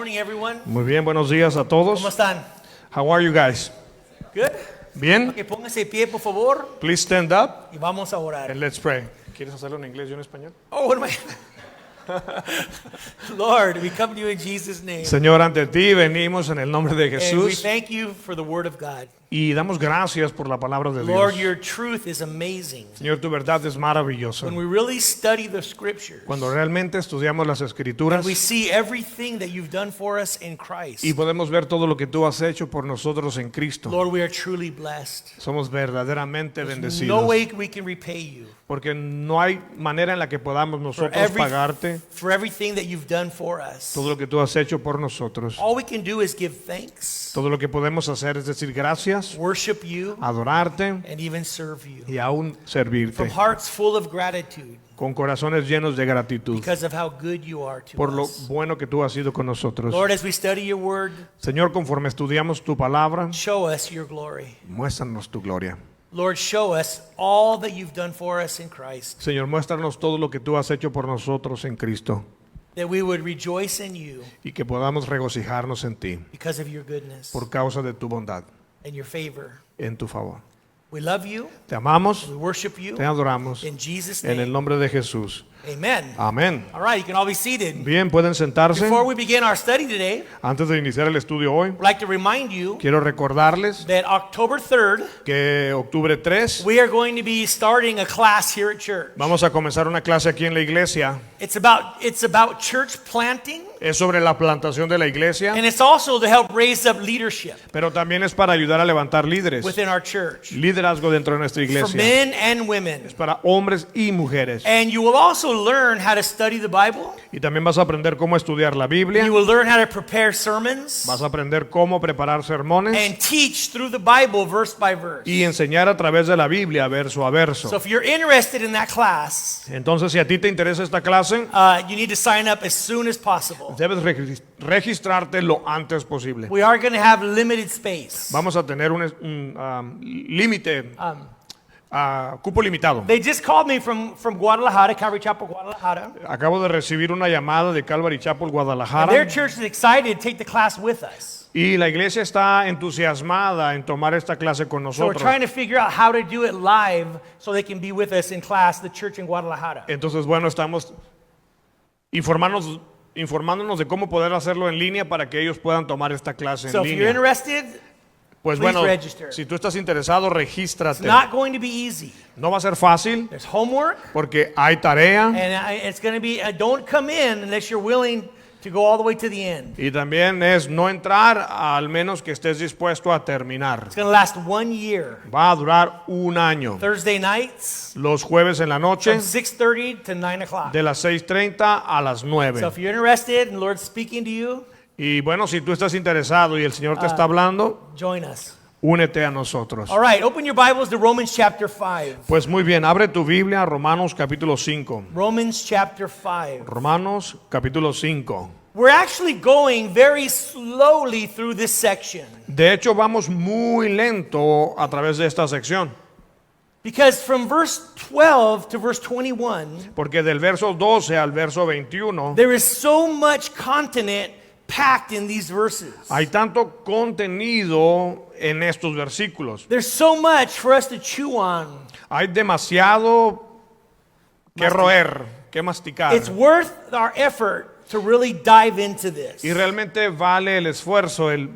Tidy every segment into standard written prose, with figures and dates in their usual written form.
Morning, everyone. Muy bien, buenos días a todos. ¿Cómo están? How are you guys? Good. Bien. Ok, póngase de pie, por favor, Please stand up y vamos a orar. and let's pray. ¿Quieres hacerlo en inglés y en español? Oh, what am I? Lord, we come to you in Jesus' name. Señor, ante ti venimos en el nombre de And we Jesús thank you for the word of God. y damos gracias por la palabra de Lord, Dios. your truth is amazing. Señor, tu verdad es maravillosa. When we really study the scriptures, Cuando realmente estudiamos las escrituras and we see everything that you've done for us in Christ, y podemos ver todo lo que tú has hecho por nosotros en Cristo, Lord, we are truly blessed. somos verdaderamente There's bendecidos. no way we can repay you Porque no hay manera en la que podamos for, nosotros pagarte for everything that you've done for us. todo lo que tú has hecho por nosotros. All we can do is give thanks, Todo lo que podemos hacer es decir gracias, worship you, adorarte and even serve you. y aún From servirte hearts full of gratitude con corazones llenos de gratitud because of how good you are to por lo us. bueno que tú has sido con nosotros. Lord, as we study your word, Señor, conforme estudiamos tu palabra, show us your glory. muéstranos tu gloria. Lord, show us all that you've done for us in Christ, Señor, muéstranos todo lo que tú has hecho por nosotros en Cristo that we would rejoice in you y que podamos regocijarnos en ti because of your goodness por causa de tu bondad, and your favor. en tu favor. We love you, Te amamos, we worship you, te adoramos in Jesus' en el name. nombre de Jesús. Amen. Amén. All right, you can all be seated. Bien, pueden sentarse. Before we begin our study today, Antes de iniciar el estudio hoy, I'd like to remind you quiero recordarles that October 3rd, que octubre 3 we are going to be starting a class here at church. vamos a comenzar una clase aquí en la iglesia. It's about church planting, Es sobre la plantación de la iglesia, and it's also to help raise up leadership pero también es para ayudar a levantar líderes, within our church liderazgo dentro de nuestra for iglesia. men and women. Es para hombres y mujeres. And you will also learn how to study the Bible. Y también vas a aprender cómo estudiar la Biblia, You will learn how to prepare sermons vas a aprender cómo preparar sermones and teach through the Bible verse by verse. y enseñar a través de la Biblia verso a So verso. if you're interested in that class, Entonces, si a ti te interesa esta clase, you need to sign up as soon as possible. debes registrarte lo antes posible. We are going to have limited space. Vamos a tener un límite, cupo limitado. They just called me from Guadalajara, Calvary Chapel, Guadalajara. Acabo de recibir una llamada de Calvary Chapel, And their Guadalajara, church is excited to take the class with us. y la iglesia está entusiasmada en tomar esta clase con So we're nosotros. trying to figure out how to do it live so they can be with us in class, the church in Guadalajara. Entonces, bueno, estamos informándonos de cómo poder hacerlo en línea para que ellos puedan tomar esta clase So en if you're línea. interested, Pues please bueno, register. si tú estás interesado, it's regístrate. not going to be easy. No va a ser fácil There's homework, porque hay tarea and it's going to be, don't come in unless you're willing to go all the way to the end. y también es no entrar al menos que estés dispuesto a terminar. It's going to last 1 year. Va a durar un año. Thursday nights Los jueves en la noche from 6:30 to 9 o'clock. de las 6:30 a las So 9. if you're interested and the Lord's speaking to you, Y bueno, si tú estás interesado y el Señor te está hablando, join us. únete a nosotros. All right, open your Bibles to Romans chapter 5. Pues muy bien, abre tu Biblia a Romanos capítulo 5. Romans chapter 5. Romanos capítulo 5. We're actually going very slowly through this section De hecho, vamos muy lento a través de esta sección, because from verse 12 to verse 21, porque del verso 12 al verso 21 there is so much content packed in these verses. hay tanto contenido en estos versículos. There's so much for us to chew on. Hay demasiado que roer, que masticar. It's worth our effort to really dive into this. Y realmente vale el esfuerzo el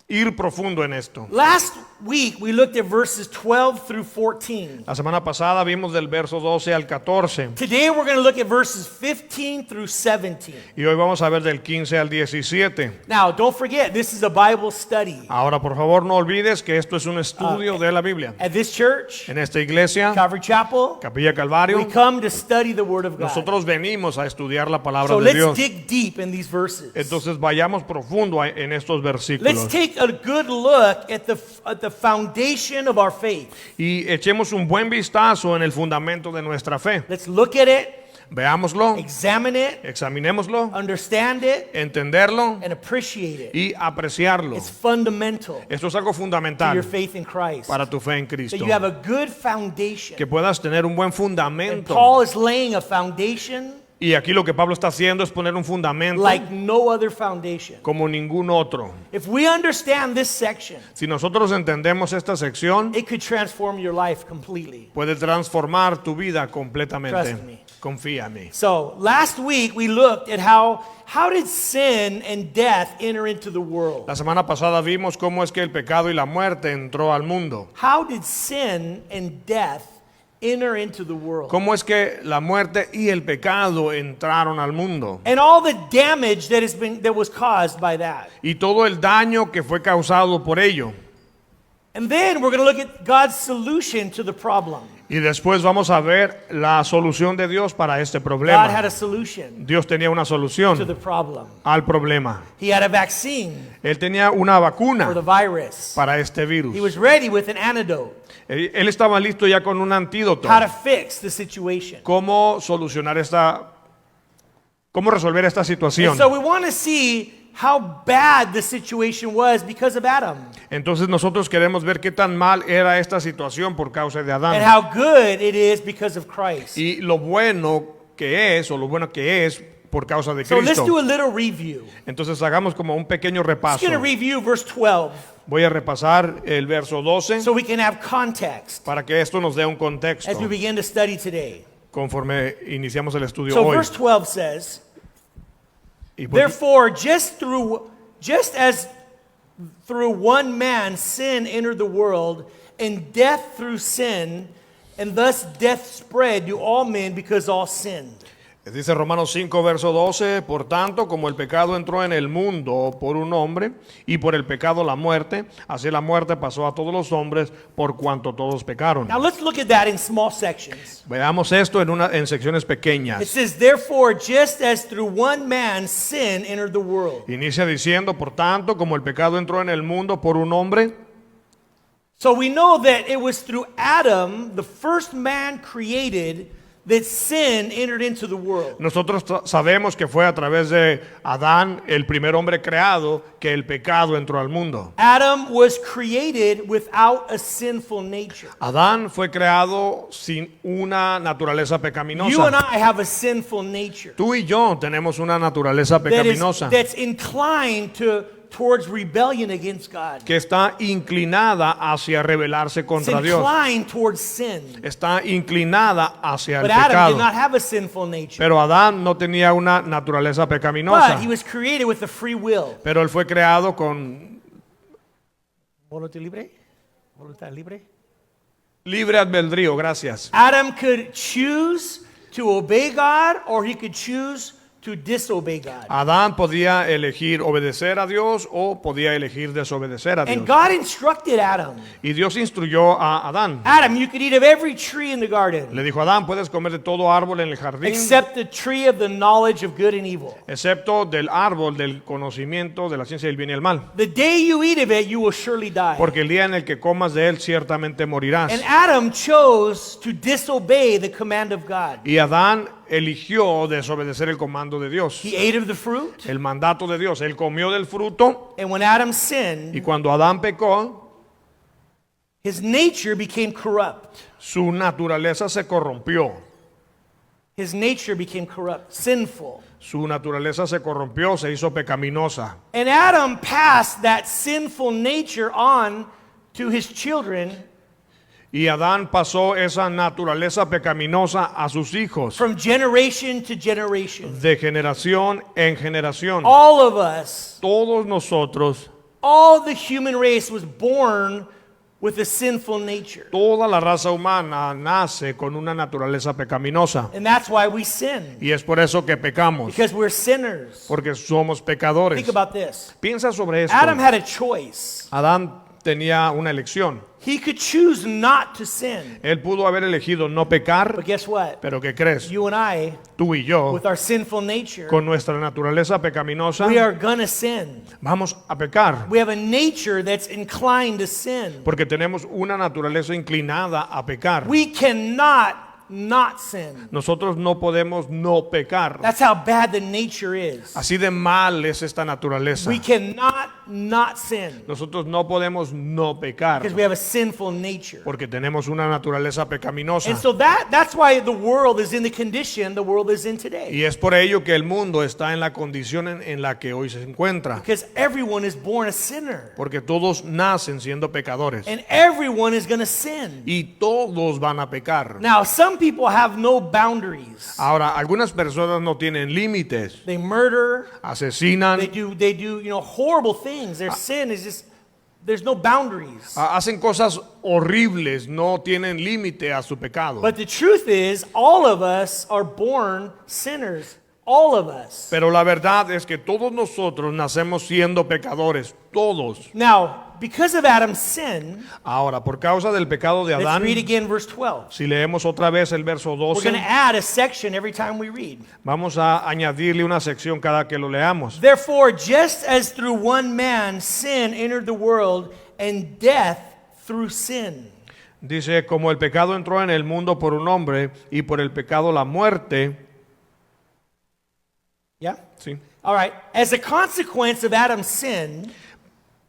ir profundo en esto. Last week we looked at verses 12 through 14. La semana pasada vimos del verso 12 al 14 Today we're going to look at verses 15 through 17. y hoy vamos a ver del 15 al 17. Now, don't forget, this is a Bible study. Ahora, por favor, no olvides que esto es un estudio de la Biblia. At this church, En esta iglesia, Calvary Chapel, Capilla we Calvario, come to study the Word of God. nosotros venimos a estudiar la palabra So de let's Dios. dig deep in these verses. Entonces vayamos profundo en estos Let's versículos take a good look at the foundation of our faith. y echemos un buen vistazo en el fundamento de nuestra fe. Let's look at it, Veámoslo, examine it, examinémoslo, understand it, entenderlo and appreciate it. y apreciarlo. It's fundamental Esto es algo to your fundamental faith in Christ. para tu fe en That Cristo. you have a good foundation. Que puedas tener un buen And fundamento. Paul is laying a foundation Y aquí lo que Pablo está haciendo es poner un fundamento like no other foundation. como ningún otro. If we understand this section, Si nosotros entendemos esta sección, it could transform your life completely. puede transformar tu vida completamente. Trust me. Confía en mí. So, last week we looked at how did sin and death enter into the world? La semana pasada vimos cómo es que el pecado y la muerte entró al mundo. How did sin and death enter into the world? Cómo es que la muerte y el pecado entraron al mundo. And all the damage that was caused by that. Y todo el daño que fue causado por ello. And then we're going to look at God's solution to the problem. Y después vamos a ver la solución de Dios para este God had problema. a solution Dios tenía una to the solución problem. al problema. He had a vaccine Él tenía una for the vacuna virus. para este He virus. was ready with an antidote. Él estaba listo ya con un antídoto. How to fix the situation. ¿Cómo solucionar cómo resolver esta And situación? so we want to see how bad the situation was because of Adam, Entonces nosotros queremos ver qué tan mal era esta situación por causa de and Adán. how good it is because of Christ. Y lo bueno que es, o lo bueno que es por causa de So let's do Cristo. a little review. Entonces hagamos como un pequeño Let's repaso. get a review verse 12 Voy a repasar el verso 12 so we can have context para que esto nos dé un contexto as we begin to study today. conforme iniciamos el estudio So hoy. verse 12 says, Y por- therefore, just as through one man sin entered the world, and death through sin, and thus death spread to all men because all sinned. Dice Romanos 5, verso 12, por tanto, como el pecado entró en el mundo por un hombre, y por el pecado la muerte, así la muerte pasó a todos los hombres por cuanto todos pecaron. Now let's look at that in small sections. Veamos esto en secciones It pequeñas. says, therefore, just as through one man sin entered the world. Inicia diciendo, por tanto, como el pecado entró en el mundo por un hombre, So we know that it was through Adam, the first man created, that sin entered into the world. nosotros sabemos que fue a través de Adán, el primer hombre creado, que el pecado entró al mundo. Adam was created without a sinful nature. Adán fue creado sin una naturaleza You and pecaminosa. I have a sinful nature Tú y yo tenemos una naturaleza pecaminosa that's inclined towards rebellion against God. que está inclinada hacia rebelarse It's contra Dios. inclined towards sin. Está inclinada hacia el But Adam did pecado. not have a sinful nature. Pero Adán no tenía una naturaleza pecaminosa. But he was created with a free will. Pero él fue creado con Voluntad libre? Voluntad libre? libre albedrío, gracias. Adam could choose to obey God or he could choose to disobey God. Adán podía elegir obedecer a Dios o podía elegir desobedecer a And Dios. God instructed Adam, Y Dios instruyó a Adán. Adam, you could eat of every tree in the garden Le dijo a Adán, puedes comer de todo árbol en el jardín, except the tree of the knowledge of good and evil. excepto del árbol del conocimiento de la ciencia del bien y el mal. The day you eat of it, you will surely die. Porque el día en el que comas de él, ciertamente morirás. And Adam chose to disobey the command of God. Y Adán eligió desobedecer el comando de Dios, He ate of the fruit, el mandato de Dios. Él comió del fruto and when Adam y sinned, cuando Adán pecó, his nature became corrupt. su naturaleza se corrompió. His nature became corrupt, sinful. Su naturaleza se corrompió, se hizo pecaminosa. And Adam passed that sinful nature on to his children Y Adán pasó esa naturaleza pecaminosa a sus hijos, from generation to generation. de generación en generación. All of us, Todos nosotros, all the human race was born with a sinful nature. toda la raza humana nace con una naturaleza pecaminosa. And that's why we sin, Y es por eso que pecamos, because we're sinners. porque somos pecadores. Think about this. Piensa sobre esto. Adam had a choice. Adán tenía una elección. He could choose not to sin. Él pudo haber elegido no pecar, But guess what? pero ¿qué crees? You and I, Tú y yo, with our sinful nature, con nuestra naturaleza pecaminosa, we are gonna sin. vamos a pecar. We have a nature that's inclined to sin. Porque tenemos una naturaleza inclinada a pecar. We cannot not sin. Nosotros no podemos no pecar. That's how bad the nature is. Así de mal es esta naturaleza. We cannot not sin Nosotros no podemos no pecar because we have a sinful nature. porque tenemos una naturaleza pecaminosa. And so that's why the world is in the condition the world is in today. Y es por ello que el mundo está en la condición en la que hoy se encuentra. Because everyone is born a sinner. Porque todos nacen siendo pecadores. And everyone is going to sin. Y todos van a pecar. Now, some people have no boundaries. Ahora, algunas personas no tienen límites. They murder, Asesinan, they do, horrible things. Their sin is just, there's no boundaries. hacen cosas horribles, no tienen límite a su pecado. But the truth is, all of us are born sinners. All of us. Pero la verdad es que todos nosotros nacemos siendo pecadores, todos. Now, because of Adam's sin, Ahora, por causa del pecado de let's Adán, read again verse 12. si leemos otra vez el verso We're 12, going to add a section every time we read. vamos a añadirle una sección cada que lo leamos. Therefore, just as through one man sin entered the world, and death through sin. Dice, como el pecado entró en el mundo por un hombre y por el pecado la muerte. Yeah? Sí. All right. As a consequence of Adam's sin,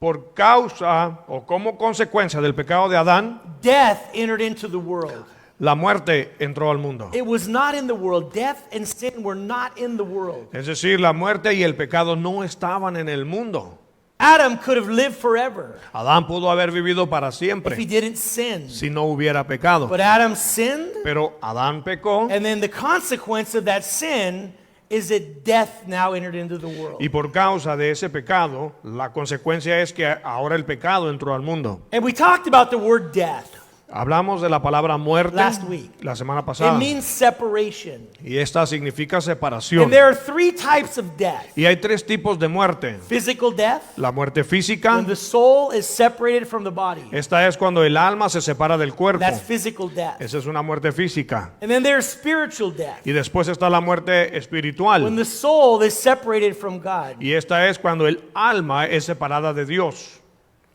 Por causa o como consecuencia del pecado de Adán, death entered into the world. la muerte entró al mundo. It was not in the world. Death and sin were not in the world. Es decir, la muerte y el pecado no estaban en el mundo. Adam could have lived forever Adán pudo haber vivido para if he siempre didn't sin. si no hubiera pecado. But Adam sinned, Pero Adán pecó and then the consequence of that sin is that death now entered into the world. y por causa de ese pecado, la consecuencia es que ahora el pecado entró al mundo. And we talked about the word death. Hablamos de la palabra muerte Last week. la semana It pasada means separation. y esta significa separación. And there are three types of death. Y hay tres tipos de muerte. Physical death, La muerte física, when the soul is separated from the body. esta es cuando el alma se separa del cuerpo. That's physical death. Esa es una muerte física. And then there's spiritual death, Y después está la muerte when espiritual. the soul is separated from God. Y esta es cuando el alma es separada de Dios.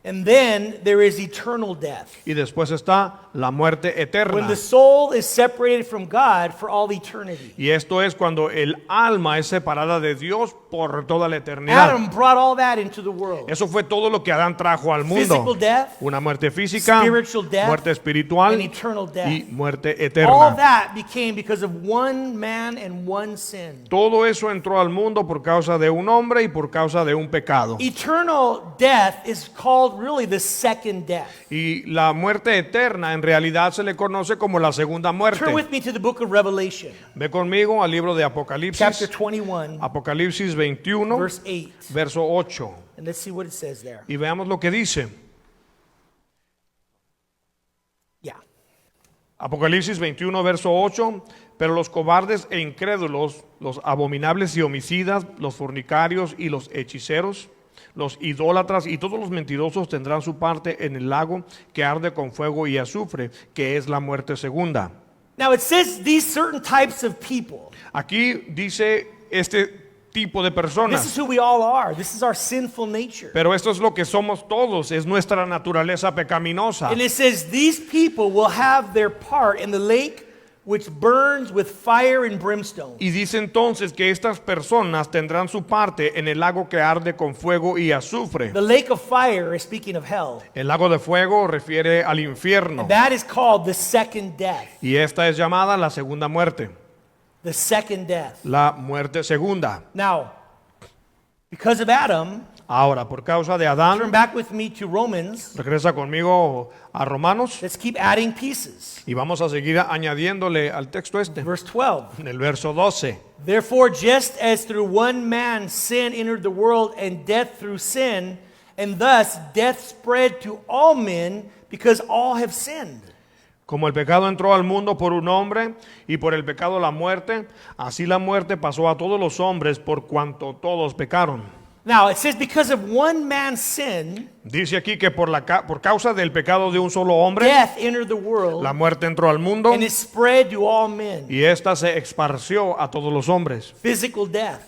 And then there is eternal death, Y después está la muerte when eterna. the soul is separated from God for all eternity. Y esto es cuando el alma es separada de Dios por toda la eternidad. Adam brought all that into the world. Eso fue todo lo que Adán trajo al Physical mundo. death, Una muerte física, spiritual death, muerte and espiritual eternal death. y muerte All eterna. that became because of one man and one sin. Todo eso entró al mundo por causa de un hombre y por causa de un pecado. Eternal death is called really the second death. Y la muerte eterna en realidad se le conoce como la segunda Turn muerte. with me to the book of Revelation, Ve conmigo al libro de chapter Apocalipsis, 21, Apocalipsis 21, verse 8. verso 8. And let's see what it says there. Y veamos lo que dice. Yeah. Apocalipsis 21, verso 8. Pero los cobardes e incrédulos, los abominables y homicidas, los fornicarios y los hechiceros, los idólatras y todos los mentirosos tendrán su parte en el lago que arde con fuego y azufre, que es la muerte segunda. Now it says these certain types of people. Aquí dice este tipo de This is personas. who we all are. This is our sinful nature. Pero esto es lo que somos todos, es nuestra naturaleza pecaminosa. And it says these people will have their part in the lake which burns with fire and brimstone. Y dice entonces que estas personas tendrán su parte en el lago que arde con fuego y azufre. The lake of fire is speaking of hell. El lago de fuego refiere al infierno. That is called the second death. Y esta es llamada la segunda muerte, The second death. la muerte segunda. Now, because of Adam, Ahora, por causa de turn Adán, back with me to Romans. regresa conmigo a Romanos Let's keep adding pieces. y vamos a seguir añadiéndole al texto este, Verse 12. en el verso 12. Therefore, just as through one man sin entered the world, and death through sin, and thus death spread to all men because all have sinned. Como el pecado entró al mundo por un hombre y por el pecado la muerte, así la muerte pasó a todos los hombres por cuanto todos pecaron. Now, it says because of one man's sin, Dice aquí que por causa del pecado de un solo hombre, death entered the world, la muerte entró al mundo and it spread to all men. y esta se esparció a todos los hombres. Physical death.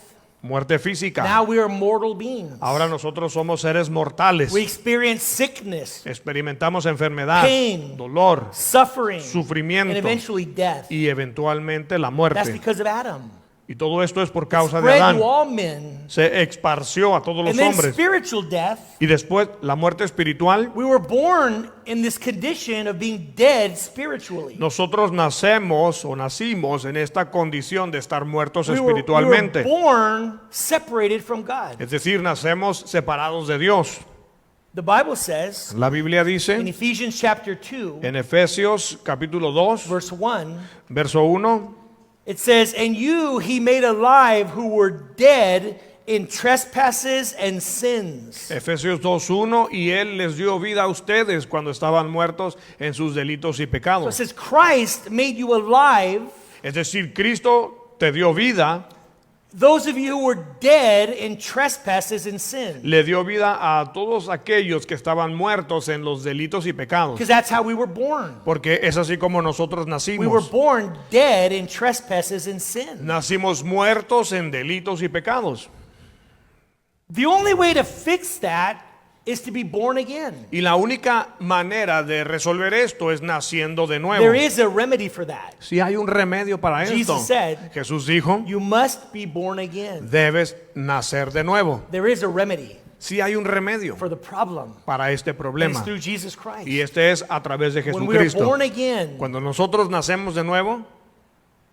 Muerte física. Now we are mortal beings. Ahora nosotros somos seres mortales. We experience sickness, Experimentamos enfermedad, Pain. dolor suffering, Sufrimiento. and eventually death. y eventualmente la That's muerte. because of Adam. Y todo esto es por causa de spread Adán. to all men. Se esparció a todos And los then hombres. spiritual death, Y después la muerte espiritual. we were born in this condition of being dead spiritually. Nosotros nacimos en esta condición de estar muertos We were espiritualmente. born separated from God. Es decir, nacemos separados de Dios. The Bible says La Biblia in dice Ephesians chapter 2, en Efesios capítulo 2, verse 1, verso 1, it says, "And you he made alive who were dead in trespasses and sins." Efesios 2:1, y Él les dio vida a ustedes cuando estaban muertos en sus delitos y So it pecados. says Christ made you alive, Es decir, Cristo te dio vida, those of you who were dead in trespasses and sin. le dio vida a todos aquellos que estaban muertos en los delitos y pecados. Because that's how we were born. Porque es así como nosotros We were nacimos. born dead in trespasses and sin. Nacimos muertos en delitos y pecados. The only way to fix that is to be born again. Y la única manera de resolver esto es naciendo de nuevo. There is a remedy for that. Si hay un remedio para esto. Jesus said, Jesús dijo, You must be born again. debes nacer de nuevo. There is a remedy Si hay un remedio for the problem. para este And it's problema. through Jesus Christ. Y este es a través de When we are Jesucristo. born again, Cuando nosotros nacemos de nuevo,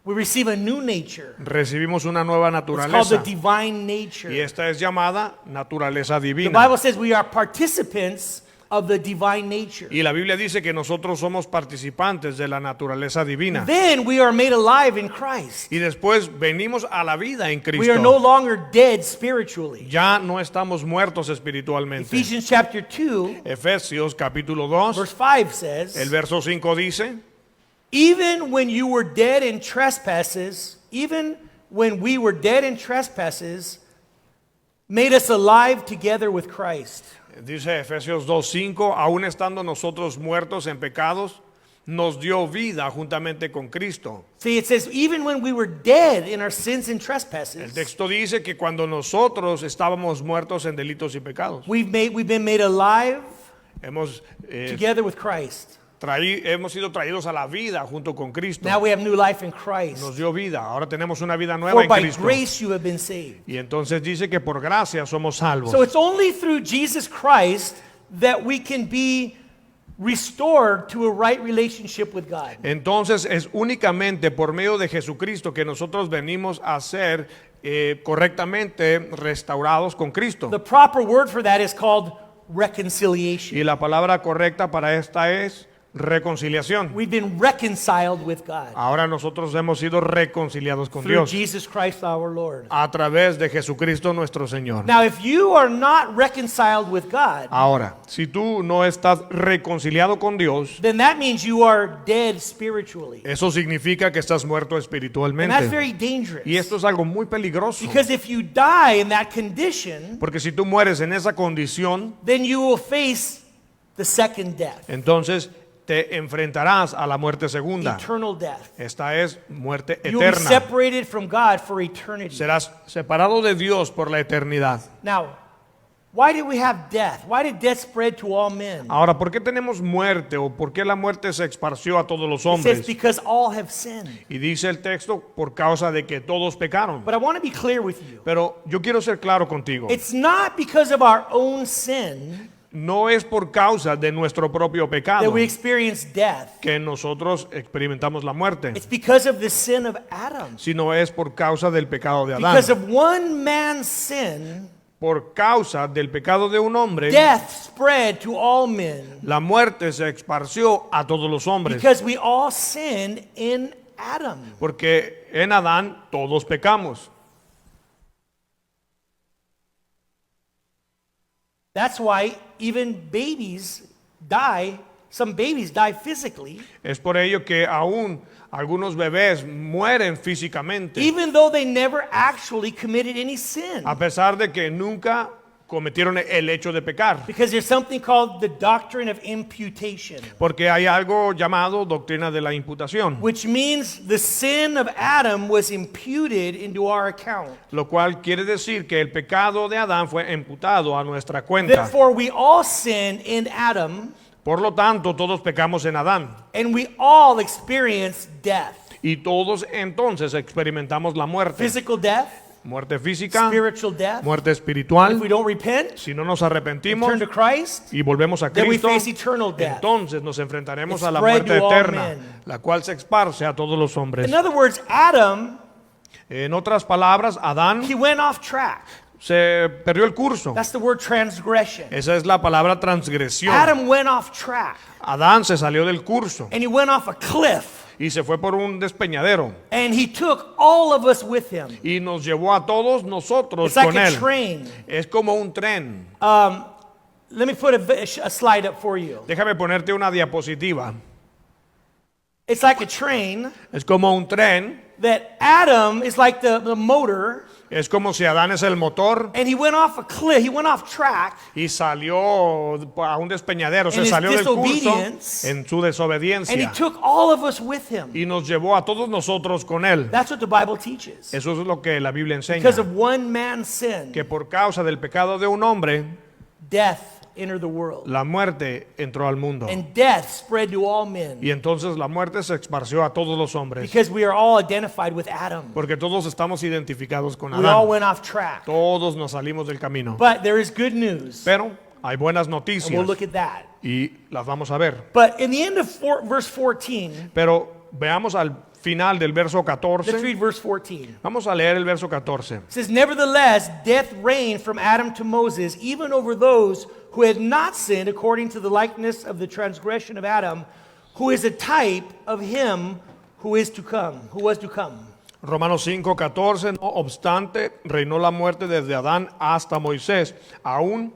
we receive a new nature. recibimos una nueva It's called the naturaleza. divine Y nature. esta es llamada naturaleza The divina. Bible says we are participants of the divine nature. Y la Biblia dice que nosotros somos participantes de la naturaleza divina. Then we are made alive in Christ. Y después venimos a la vida en We are no Cristo. longer dead spiritually. Ya no estamos muertos espiritualmente. Ephesians chapter 2, Efesios capítulo 2, verse 5 says, el verso 5 dice, Even when you were dead in trespasses, even when we were dead in trespasses, made us alive together with Christ. dice Efesios 2:5, aún estando nosotros muertos en pecados, nos dio vida juntamente con Cristo. See, it says, even when we were dead in our sins and El trespasses, texto dice que cuando nosotros estábamos muertos en delitos y pecados, we've been made alive hemos, together with Christ. hemos sido traídos a la vida junto con Cristo. Now we have new life in Christ. Nos dio vida, ahora tenemos una vida nueva For en by Cristo. grace you have been saved. Y entonces dice que por gracia somos salvos. So it's only through Jesus Christ that we can be restored to a right relationship with God. Entonces es únicamente por medio de Jesucristo que nosotros venimos a ser correctamente restaurados con Cristo. The proper word for that is called reconciliation. Y la palabra correcta para esta es reconciliación. We've been reconciled with God Ahora nosotros hemos sido reconciliados con through Dios Jesus Christ our Lord. a través de Jesucristo nuestro Señor. Now, if you are not reconciled with God, Ahora, si tú no estás reconciliado con Dios, then that means you are dead spiritually. eso significa que estás muerto And that's espiritualmente. very dangerous. Y esto es algo muy peligroso. Because if you die in that condition, Porque si tú mueres en esa condición, then you will face the second death, entonces te enfrentarás a la muerte segunda. eternal death. Esta es muerte You will be eterna. separated from God for eternity. Serás separado de Dios por la eternidad. Now, why did we have death? Why did death spread to all men? Ahora, ¿por qué tenemos muerte o por qué la muerte se esparció a todos los It says hombres? because all have sinned. Y dice el texto, por causa de que todos pecaron. But I want to be clear with you. Pero yo quiero ser claro contigo. It's not because of our own sin No es por causa de nuestro propio that pecado we experience death. que nosotros experimentamos la muerte, It's because of the sin of Adam. sino es por causa del pecado de Adán. Because of one man's sin, Por causa del pecado de un hombre, death spread to all men. la muerte se esparció a todos los hombres. Because we all sinned in Adam. Porque en Adán todos pecamos. That's why even babies die. Some babies die physically, Es por ello que aún algunos bebés mueren físicamente, even though they never actually committed any sin. a pesar de que nunca cometieron el hecho de pecar. Because there's something called the doctrine of imputation, Porque hay algo llamado doctrina de la imputación, which means the sin of Adam was imputed into our account. lo cual quiere decir que el pecado de Adán fue imputado a nuestra cuenta. Therefore, we all sin in Adam, Por lo tanto, todos pecamos en Adán and we all experience death. Y todos entonces experimentamos la muerte. physical death, Muerte física, spiritual death. muerte If espiritual. we don't repent, Si no nos and arrepentimos turn to Christ, y volvemos a then we Cristo, face eternal death. entonces nos enfrentaremos It's a la spread muerte to all eterna, men. la cual se esparce a todos los hombres. In other words, Adam, En otras palabras, Adán he went off track. se perdió el curso. That's the word transgression. Esa es la palabra transgresión. Adam went off track, Adán se salió del curso and he went off a cliff, y se fue por un despeñadero and he took all of us with him. y nos llevó a todos nosotros It's like con a él. train. Es como un tren. Let me put a slide up for you. Déjame ponerte una diapositiva. It's like a train Es como un tren. that Adam is like the motor, Es como si Adán es el motor and he went off a cliff, he went off track, y salió a un despeñadero, se his salió del curso disobedience, en su and he desobediencia took all of us with him. y nos llevó a todos nosotros con él. That's what the Bible teaches. Eso es lo que la Biblia enseña, Because of one man's sin, que por causa del pecado de un hombre, death entered the world. la muerte entró al mundo. And death spread to all men. Y entonces la muerte se esparció a todos los hombres, Because we are all identified with Adam. porque todos estamos identificados con We all Adán. went off track. Todos nos salimos del camino. But there is good news. Pero hay buenas And we'll noticias look at that. y las vamos a ver. But in the end of verse 14, Pero veamos al final del verso let's 14. read verse 14. Vamos a leer el verso 14. It says, nevertheless, death reigned from Adam to Moses, even over those who had not sinned according to the likeness of the transgression of Adam, who is a type of him who is to come, who was to come. Romanos 5:14. No obstante, reinó la muerte desde Adán hasta Moisés, aún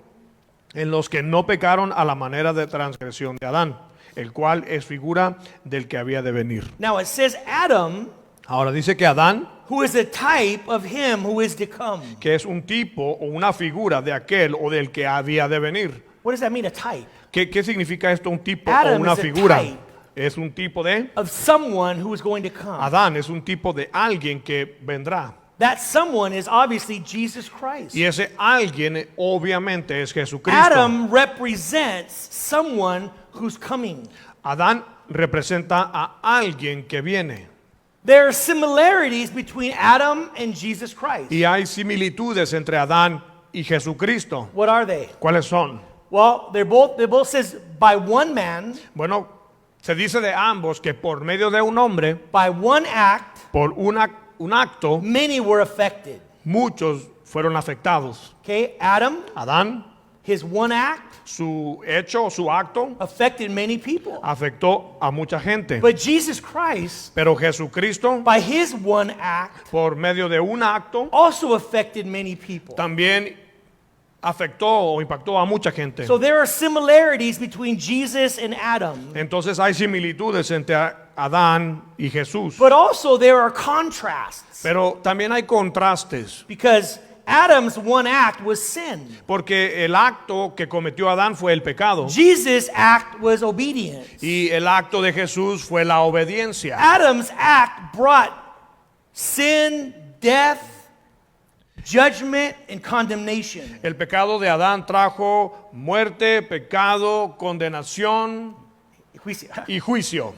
en los que no pecaron a la manera de transgresión de Adán, el cual es figura del que había de venir. Now it says Adam, Ahora dice que Adán, who is a type of him who is to come. que es un tipo o una figura de aquel o del que había de venir. What does that mean, a type? ¿Qué significa esto, un tipo Adam o una is a figura? type. Es un tipo de... Of someone who is going to come. Adán es un tipo de alguien que vendrá. That someone is obviously Jesus Christ. Y ese alguien obviamente es Jesucristo. Adam represents someone who's coming. Adán representa a alguien que viene. There are similarities between Adam and Jesus Christ. Y hay similitudes entre Adán y Jesucristo. What are they? ¿Cuáles son? Well, they both says by one man, Bueno, se dice de ambos que por medio de un hombre, by one act, por un acto, many were affected. muchos fueron afectados. Okay, Adam, Adán, his one act su hecho, su acto, affected many people. afectó a mucha gente. But Jesus Christ, Pero Jesucristo, by his one act, por medio de un acto, also affected many people. también afectó o impactó a mucha gente. So there are similarities between Jesus and Adam, Entonces hay similitudes entre Adán y Jesús. but also there are contrasts Pero también hay contrastes, because Adam's one act was sin. porque el acto que cometió Adán fue el pecado Jesus' act was obedience. y el acto de Jesús fue la obediencia. Adam's act brought sin, death, judgment, and condemnation. El pecado de Adán trajo muerte, pecado, condenación y juicio.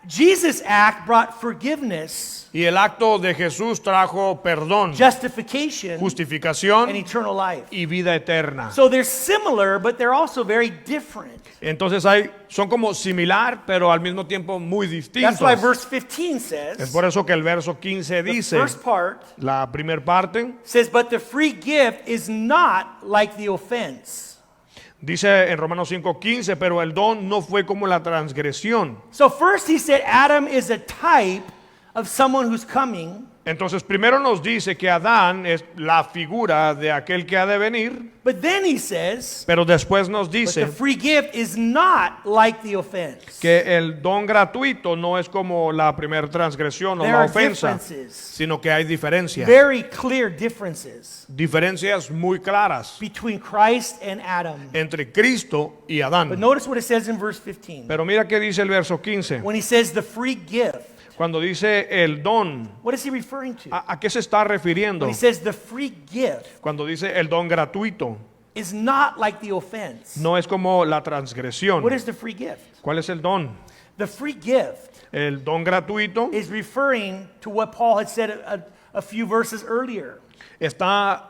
Jesus' act brought forgiveness, Y el acto de Jesús trajo perdón, justification, and justificación eternal life. y vida eterna. So they're similar, but they're also very different. Entonces son como similar, pero al mismo tiempo muy distintos. That's why verse 15 Es says, por eso que el verso 15 the dice, first part la primera parte, says, but the free gift is not like the offense. dice en Romanos 5:15, pero el don no fue como la transgresión. So first he said Adam is a type of someone who's coming. Entonces primero nos dice que Adán es la figura de aquel que ha de venir, But then he says, pero después nos but the dice free gift is not like the offense. que el don gratuito no es como la primera transgresión o There la are ofensa, differences, sino que hay diferencias. very clear differences Diferencias muy claras between Christ and Adam. entre Cristo y But Adán. notice what it says in verse 15. Pero mira qué dice el verso 15. When he says the free gift, Cuando dice el don, what is he referring to? ¿a qué se está refiriendo? When he says the free gift Cuando dice el don gratuito, is not like the offense. no es como la transgresión. What is the free gift? ¿Cuál es el don? The free gift el don gratuito, is referring to what Paul had said a few verses earlier. está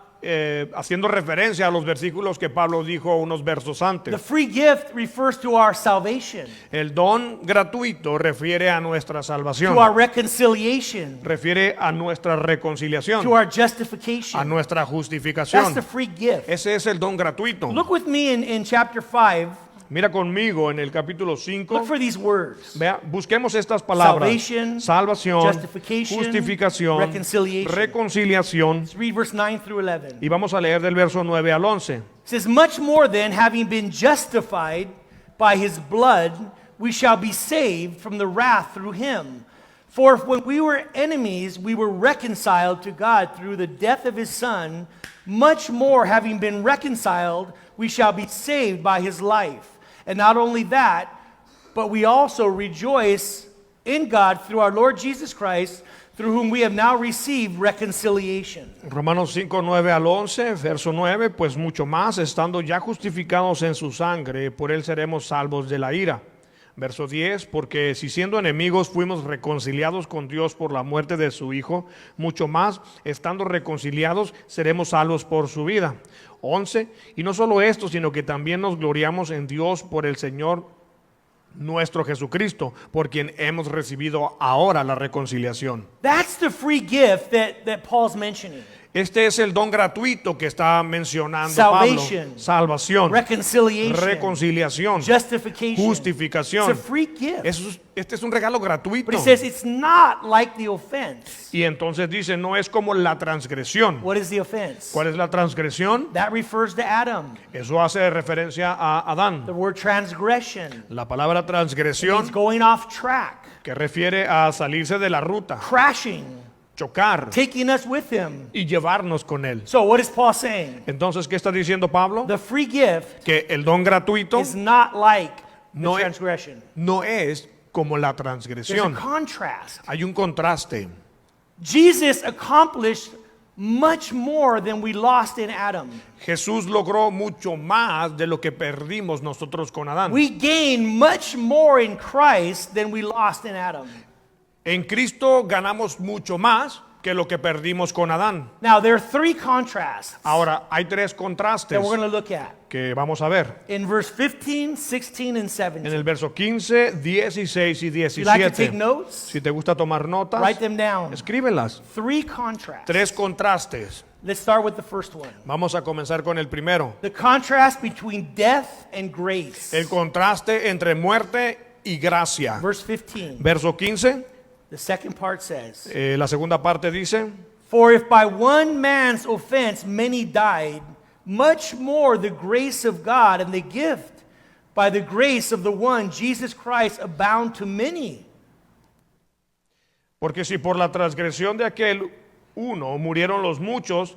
haciendo referencia a los versículos que Pablo dijo unos versos The antes. free gift refers to our salvation, El don gratuito refiere a nuestra salvación, to our reconciliation, refiere a nuestra reconciliación, to our a justification. nuestra That's justificación. the free gift. Ese es el don gratuito. Look with me in chapter 5. Mira conmigo en el capítulo 5. Look for these words. Vea, busquemos estas palabras: Salvation, salvación, justification, justificación, reconciliation. reconciliación. Let's read verse 9 through 11. Y vamos a leer del verso 9 al 11. It says, much more then, having been justified by his blood, we shall be saved from the wrath through him. For if when we were enemies, we were reconciled to God through the death of his Son, much more, having been reconciled, we shall be saved by his life. And not only that, but we also rejoice in God through our Lord Jesus Christ, through whom we have now received reconciliation. Romanos 5, 9 al 11, verso 9, pues mucho más, estando ya justificados en su sangre, por él seremos salvos de la ira. Verso 10, porque si siendo enemigos fuimos reconciliados con Dios por la muerte de su Hijo, mucho más, estando reconciliados, seremos salvos por su vida. 11, y no solo esto, sino que también nos gloriamos en Dios por el Señor nuestro Jesucristo, por quien hemos recibido ahora la reconciliación. That's the free gift that Paul's mentioning. Este es el don gratuito que está mencionando Salvation, Pablo. Salvación, reconciliation, reconciliación, justification. justificación. It's a free gift. Este es un regalo gratuito. But he says it's not like the offense. Y entonces dice, no es como la transgresión. What is the offense? ¿Cuál es la transgresión? That refers to Adam. Eso hace referencia a Adán. The word transgression La palabra means transgresión, going off track, que refiere a salirse de la ruta, crashing, chocar taking us with him. y llevarnos con él. So what is Paul saying? Entonces, ¿qué está diciendo Pablo? The free gift Que el don gratuito is not like the No es- transgression. no es como la There's a transgresión. contrast. Hay un contraste. Jesus accomplished much more than we lost in Adam. Jesús logró mucho más de lo que perdimos nosotros con Adán. We gain much more in Christ than we lost in Adam. En Cristo ganamos mucho más que lo que perdimos con Adán. Now, there are three contrasts Ahora, hay tres contrastes that we're going to look at que vamos a ver. in verse 15, 16, and En 17. el verso 15, 16 y If you'd like to take 17. notes, Si te gusta tomar notas, write them down. escríbelas. Three contrasts. Tres contrastes. Let's start with the first one. Vamos a comenzar con el primero. The contrast between death and grace. El contraste entre muerte y gracia. Verse 15. Verso 15, The second part says, la segunda parte dice, for if by one man's offense many died, much more the grace of God and the gift by the grace of the one, Jesus Christ, abound to many. porque si por la transgresión de aquel uno murieron los muchos,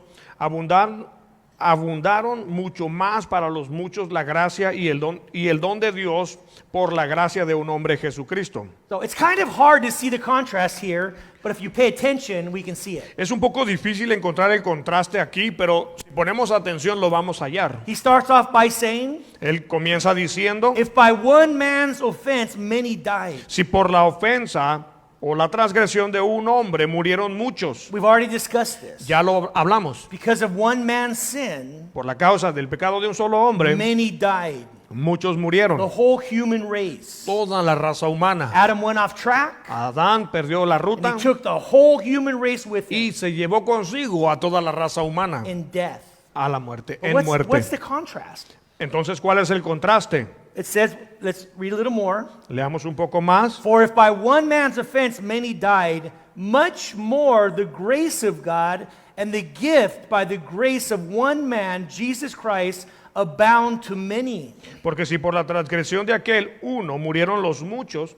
abundaron mucho más para los muchos la gracia y el don de Dios por la gracia de un hombre Jesucristo. So it's kind of hard to see the contrast here, but if you pay attention, we can see it. Es un poco difícil encontrar el contraste aquí, pero si ponemos atención lo vamos a hallar. He starts off by saying, Él comienza diciendo, if by one man's offense many died. si por la ofensa o la transgresión de un hombre murieron muchos, We've already discussed this. ya lo hablamos, Because of one man's sin, por la causa del pecado de un solo hombre, many died. muchos The murieron. whole human race. Toda la raza humana. Adam went off track, Adán perdió la and ruta he took the whole human race with him y se llevó consigo a toda la raza humana in death. a la muerte, But en what's muerte. the contrast? Entonces, ¿cuál es el contraste? It says, let's read a little more. Leamos un poco más. For if by one man's offense many died, much more the grace of God and the gift by the grace of one man, Jesus Christ, abound to many. Porque si por la transgresión de aquel uno murieron los muchos,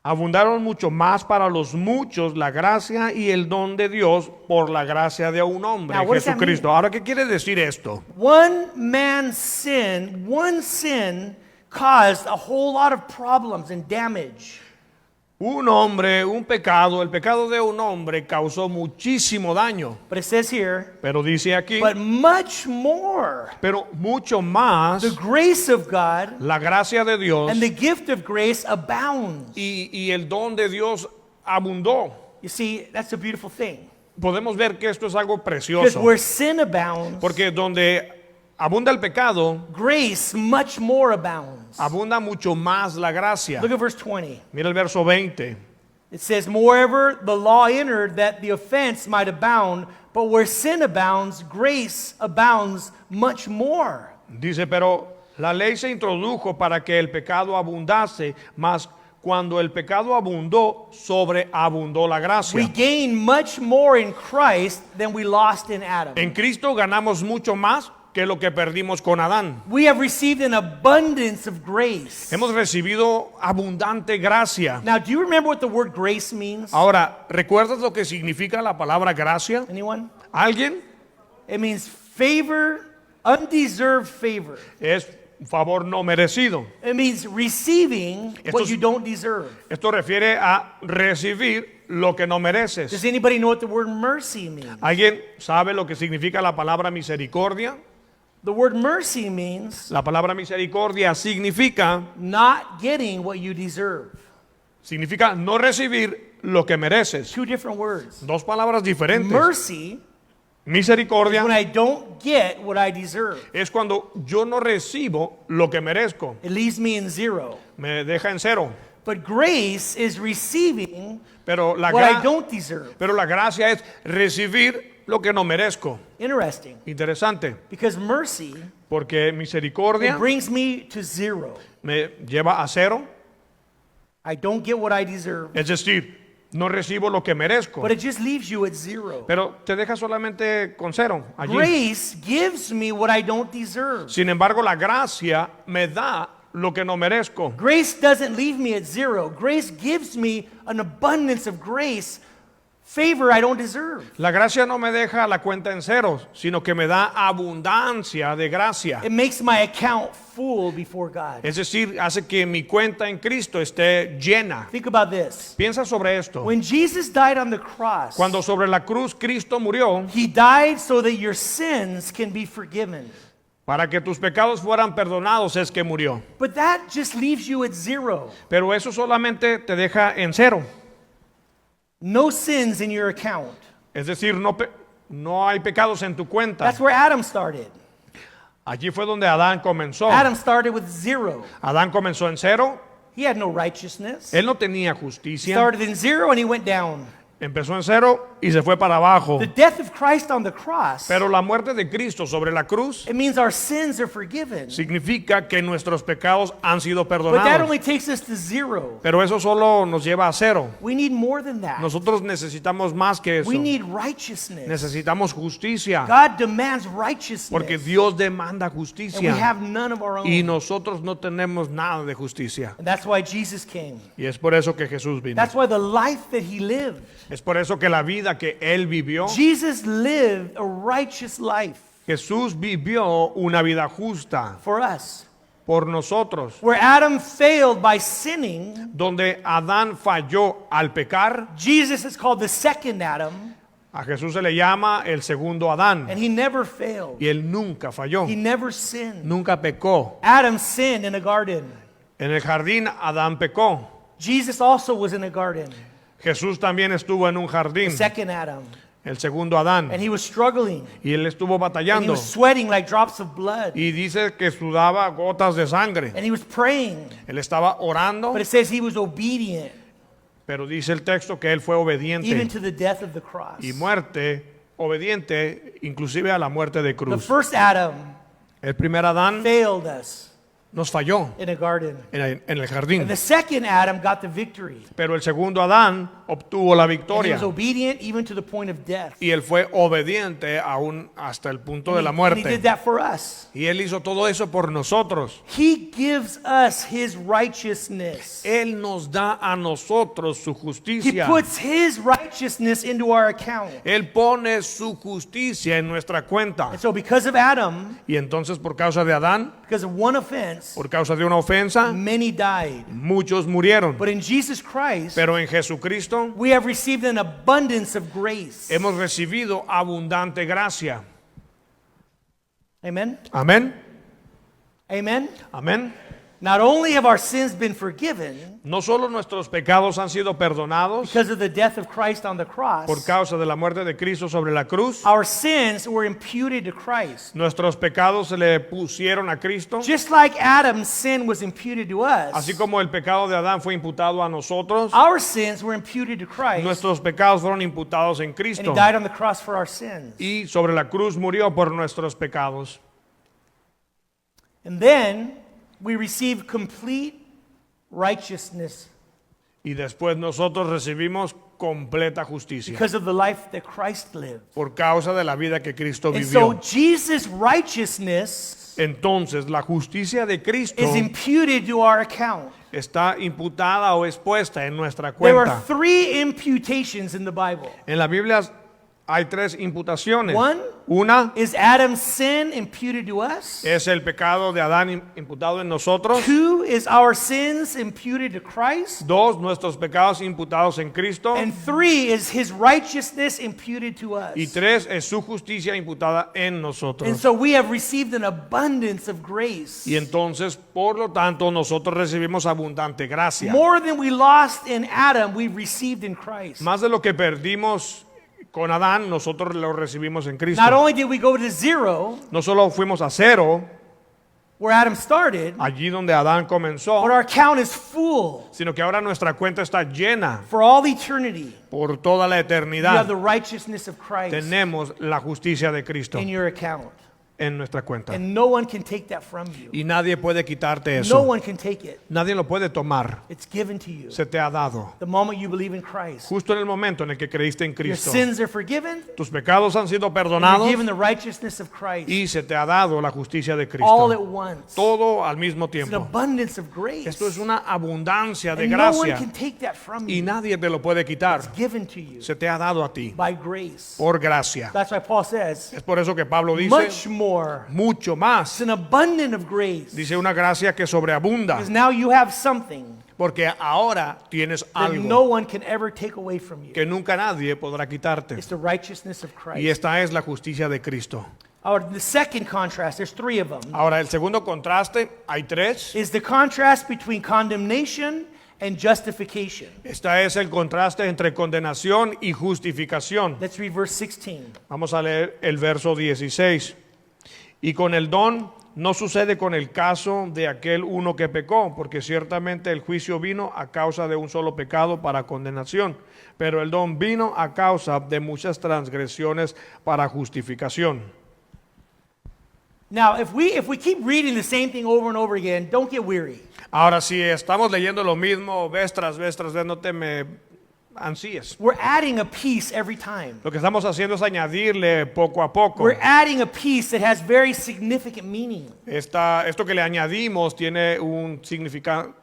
abundaron mucho más para los muchos la gracia y el don de Dios por la gracia de un hombre, Now, what does that Jesucristo. Ahora, ¿qué quiere decir esto? One man's sin caused a whole lot of problems and damage. un pecado, el pecado de un hombre causó muchísimo daño. But it says here, Pero dice aquí, but much more, pero mucho más, the grace of God la gracia de Dios and the gift of grace abounds. y el don de Dios abundó. You see, that's a beautiful thing. Podemos ver que esto es algo Because precioso. where sin abounds, Porque donde abunda el pecado, grace much more abounds. abunda mucho más la gracia. Look at verse 20. Mira el verso 20. It says, moreover, the law entered that the offense might abound, but where sin abounds, grace abounds much more. Dice, pero la ley se introdujo para que el pecado abundase, mas cuando el pecado abundó, sobreabundó la We gracia. gain much more in Christ than we lost in Adam. En Cristo ganamos mucho más que lo que perdimos con Adán. We have received an abundance of grace. Hemos recibido abundante gracia. Now, do you remember what the word grace means? Ahora, ¿recuerdas lo que significa la palabra gracia? Anyone? ¿Alguien? It means favor, undeserved favor. Es un favor no merecido. It means receiving what Estos- you don't deserve. Esto refiere a recibir lo que no mereces. Does anybody know what the word mercy means? ¿Alguien sabe lo que significa la palabra misericordia? The word mercy means La palabra misericordia significa getting what you deserve. no recibir lo que mereces. Two different words. Dos palabras diferentes. Mercy is Misericordia when I don't get what I deserve. es cuando yo no recibo lo que merezco. It leaves me in zero. Me deja en cero. But grace is receiving Pero la, what I gra- don't deserve. pero la gracia es recibir lo que no merezco. Interesting. Interesante. Because mercy, Porque it misericordia brings me to zero. me lleva a cero. I don't get what I deserve. Es decir, no recibo lo que merezco. But it just leaves you at zero. Pero te deja solamente con cero allí. Grace gives me what I don't deserve. Sin embargo, la gracia me da lo que no merezco. Grace doesn't leave me at zero. Grace gives me an abundance of grace, favor I don't deserve. La gracia no me deja la cuenta en ceros, sino que me da abundancia de gracia. It makes my account full before God. Es decir, hace que mi cuenta en Cristo esté llena. Think about this. Piensa sobre esto. When Jesus died on the cross, Cuando sobre la cruz Cristo murió, He died so that your sins can be forgiven. para que tus pecados fueran perdonados es que murió. But that just leaves you at zero. Pero eso solamente te deja en cero. No sins in your account. Es decir, no hay pecados en tu cuenta. That's where Adam started. Allí fue donde Adán comenzó. Adam started with zero. Adán comenzó en cero. He had no righteousness. Él no tenía He justicia. started in zero and he went down. Empezó en cero y se fue para abajo. The death of Christ on the cross, Pero la muerte de Cristo sobre la cruz it means our sins are forgiven. significa que nuestros pecados han sido But that perdonados. only takes us to zero. Pero eso solo nos lleva a cero. We need more than that. Nosotros necesitamos más que eso. We need righteousness. Necesitamos justicia. God demands righteousness. Porque Dios demanda And we justicia. have none of our own. Y nosotros no tenemos nada de justicia. And that's why Jesus came. Y es por eso que Jesús vino. That's why the life that he lived. Es por eso que la vida que Él vivió, Jesus lived a righteous life Jesús vivió una vida justa for us. por nosotros. Where Adam failed by sinning, Donde Adán falló al pecar, Jesus is called the second Adam, a Jesús se le llama el segundo Adán. and he never failed. Y Él nunca falló, He never sinned. nunca pecó. Adam sinned in a garden. En el jardín Adán pecó. Jesus also was in a garden, Jesús también estuvo en un jardín, the second Adam. el segundo Adán. And he was struggling. Y él estuvo And he batallando. was sweating like drops of blood. Y dice que sudaba gotas de sangre. And he was praying. Él estaba orando, But it says he was obedient pero dice el texto que él fue even obediente to the death of the cross. y obediente inclusive a la muerte de The cruz. first Adam El primer Adán failed us nos falló in a garden. en el And jardín, the second Adam got the victory. pero el segundo Adán obtuvo la And he victoria was obedient even to the point of death. y él fue obediente aún hasta el punto de la And he did muerte. that for us. Y él hizo todo eso por nosotros. He gives us his righteousness. Él nos da a nosotros su He justicia. puts his righteousness into our account. Él pone su justicia en nuestra cuenta. And so because of Adam, Y entonces por causa de Adán, because of one offense, por causa de una ofensa, many died. muchos murieron. But in Jesus Christ, Pero en Jesucristo we have received an abundance of grace. hemos recibido abundante gracia. Amen? Amén. Amen? Amén. Not only have our sins been forgiven No solo nuestros pecados han sido perdonados because of the death of Christ on the cross, por causa de la muerte de Cristo sobre la cruz, our sins were imputed to Christ. nuestros pecados se le pusieron a Cristo, Just like Adam's sin was imputed to us, así como el pecado de Adán fue imputado a nosotros, our sins were imputed to Christ, nuestros pecados fueron imputados en and Cristo He died on the cross for our sins. y sobre la cruz murió por nuestros pecados. And then we receive complete righteousness Y después nosotros recibimos completa justicia because of the life that Christ lived. por causa de la vida que Cristo And so vivió. Jesus' righteousness Entonces la justicia de Cristo is imputed to our account. está imputada o expuesta en nuestra There are cuenta. 3 imputations in the Bible. En la Biblia hay 3 imputaciones. One Una is Adam's sin imputed to us. es el pecado de Adán imputado en nosotros. 2 is our sins imputed to Christ. 2, nuestros pecados imputados en Cristo. And 3 is his righteousness imputed to us. Y 3 es su justicia imputada en And nosotros. so we have received an abundance of grace. Y entonces, por lo tanto, nosotros recibimos abundante gracia. More than we lost in Adam, we received in Christ. Más de lo que perdimos con Adán, nosotros lo recibimos en Not Cristo. only did we go to 0, No solo fuimos a 0, where Adam started, allí donde Adán comenzó, but our account is full sino que ahora nuestra cuenta está llena for all eternity. por toda la You have eternidad. the righteousness of Christ Tenemos la justicia de Cristo in your account. en nuestra cuenta. And no one can take that from you. Y nadie puede quitarte No eso. one can take it. Nadie lo puede tomar. It's given to you. Se te ha dado. The moment you believe in Christ, Justo en el momento en el que creíste en your Cristo. sins are forgiven, Tus pecados han sido and you're perdonados given the righteousness of Christ y se te ha dado la justicia de all at Cristo. once. Todo al mismo It's an tiempo. abundance of grace. Esto es una abundancia de And no one gracia can take that from y you. nadie te lo puede quitar. It's given to you Se te ha dado a ti by grace. por gracia. That's why Paul says, Es por eso que Pablo dice much more. mucho It's más. an abundance of grace. Dice una gracia que sobreabunda Because now you have something porque ahora tienes that no algo one can ever take away from you. que nunca nadie podrá quitarte. It's the righteousness of Y Christ. esta es la justicia de Cristo. The second contrast, there's 3 of them, Ahora, el segundo contraste, hay 3. is the contrast between condemnation and justification. Esta es el contraste entre condenación y justificación. Let's read verse 16. Vamos a leer el verso 16. Y con el don no sucede con el caso de aquel uno que pecó, porque ciertamente el juicio vino a causa de un solo pecado para condenación, pero el don vino a causa de muchas transgresiones para justificación. Now, if we keep reading the same thing over and over again, don't get weary. Ahora, si estamos leyendo lo mismo vez tras vez, no te me ansíes. We're adding a piece every time. Lo que estamos haciendo es añadirle poco a poco. We're adding a piece that has very significant meaning. Esto que le añadimos tiene un significado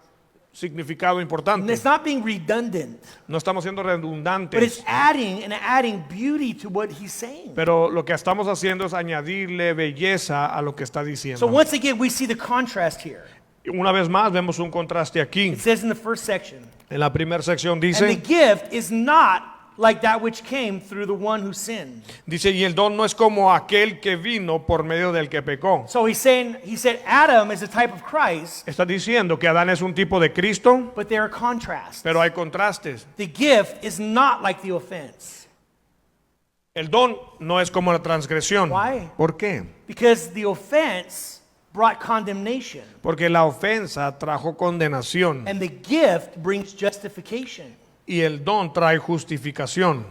And importante. it's not being redundant, No estamos siendo but it's redundantes, adding beauty to what he's saying. pero lo que estamos haciendo es añadirle belleza a lo que está So diciendo. once again, we see the contrast here. Una vez más vemos un contraste aquí. It says in the first section, En la primera sección and the dice, gift is not like that which came through the one who sinned. y el don no es como aquel que vino por medio del que pecó. So he said Adam is a type of Christ, Está diciendo que Adán es un tipo de Cristo, but there are contrasts. pero hay contrastes. The gift is not like the offense. El don no es como la transgresión. Why? ¿Por qué? Because the offense brought condemnation, Porque la ofensa trajo condenación and the gift brings justification. y el don trae justificación.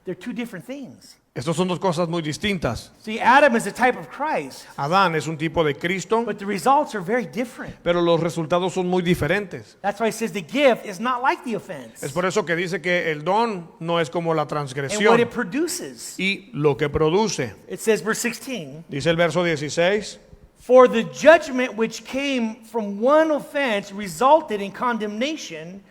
They're 2 different things. Estas son 2 cosas muy distintas. See, Adam is a type of Christ, Adán es un tipo de Cristo, but the results are very different. pero los resultados son muy diferentes. That's why it says the gift is not like the offense. Es por eso que dice que el don no es como la And what transgresión it produces. y lo que produce. It says, verse 16, Dice el verso 16, for the judgment which came from one offense resulted in condemnation.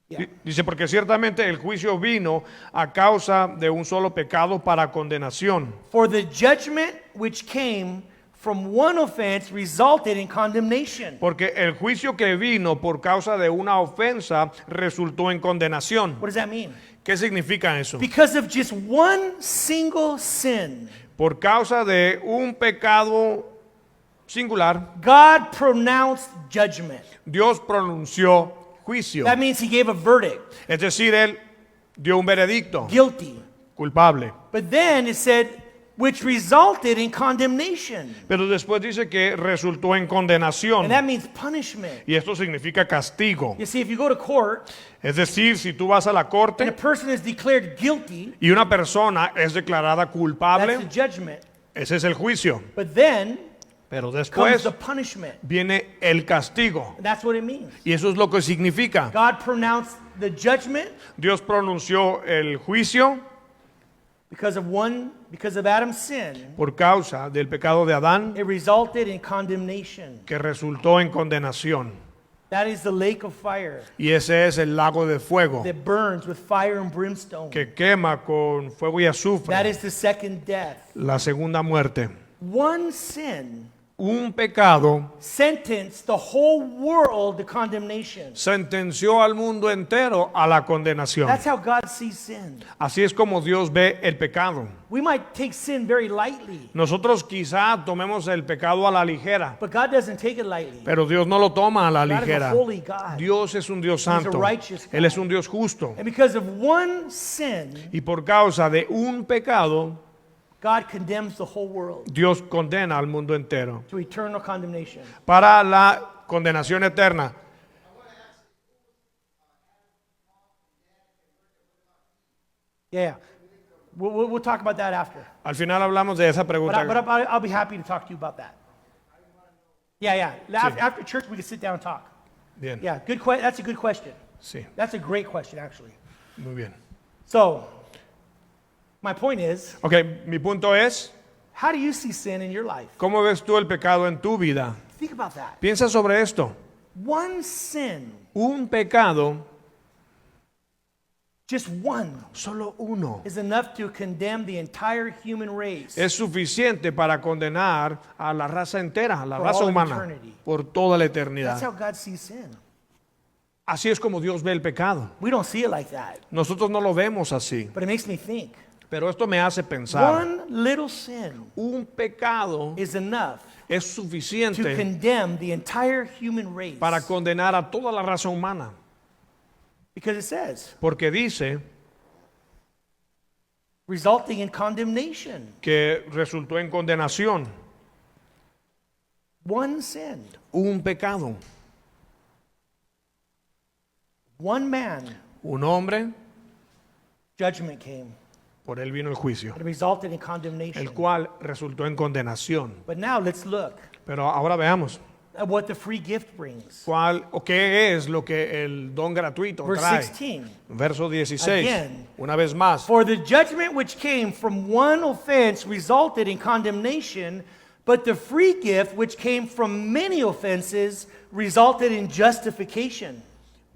Yeah. dice porque ciertamente el juicio vino a causa de un solo pecado para condenación. For the judgment which came from one offense resulted in condemnation. Porque el juicio que vino por causa de una ofensa resultó en condenación. What does that mean? ¿Qué significa eso? Because of just one single sin, Por causa de un pecado singular, God pronounced judgment. Dios pronunció juicio. That means he gave a verdict, Es decir, Él dio un veredicto guilty. culpable. But then it said, which resulted in condemnation. Pero después dice que resultó en condenación. And that means punishment. Y esto significa castigo. You see, if you go to court Es decir, si tú vas a la and a corte person is declared guilty, y una persona es declarada that's culpable, the judgment. ese es el juicio. But then Pero comes después the punishment. viene el castigo. And that's what it means. Y eso es lo que significa. God pronounced the judgment Dios pronunció el juicio because of Adam's sin. por causa del pecado de Adán, It resulted in condemnation. que resultó en condenación. That is the lake of fire Y ese es el lago de fuego, that burns with fire and brimstone. que quema con fuego y That azufre. is the second death. La segunda muerte. One sin Un pecado sentenced the whole world to condemnation. sentenció al mundo entero a la condenación. That's how God sees sin. Así es como Dios ve el pecado. We might take sin very lightly, Nosotros quizá tomemos el pecado a la ligera, but God doesn't take it lightly. pero Dios no lo toma a la God is a ligera. holy God. Dios es un Dios santo. righteous God. Él es un Dios justo. And because of one sin, Y por causa de un pecado, God condemns the whole world Dios condena al mundo entero to eternal condemnation. para la condenación eterna. Yeah. We'll talk about that after. Al final hablamos de esa But, pregunta. I'll be happy to talk to you about that. Yeah. After church, we can sit down and talk. Bien, Yeah, that's a good question. sí, That's a great question, actually. muy bien. So, my point is, Ok, mi punto es, how do you see sin in your life? ¿cómo ves tú el pecado en tu vida? Think about that. Piensa sobre esto. One sin, Un pecado, just one, solo uno, is enough to condemn the entire human race. es suficiente para condenar a la raza entera, a la For raza all humana, eternity. por toda la That's eternidad. how God sees sin. Así es como Dios ve el pecado. We don't see it like that, Nosotros no lo vemos así, but it makes me think. pero esto me hace pensar. One little sin Un pecado is enough es to suficiente condemn the entire human race. para condenar a toda la raza humana, Because it says, porque dice resulting in condemnation. que resultó en condenación. One sin, Un pecado, one man, un hombre, judgment came. por él vino el juicio, It resulted in condemnation. el cual resultó en condenación. But now let's look Pero ahora veamos at what the free gift brings. cuál o qué es lo que el don gratuito Verse trae. 16. Verso 16. Again. Una vez más. For the judgment which came from one offense resulted in condemnation, but the free gift which came from many offenses resulted in justification.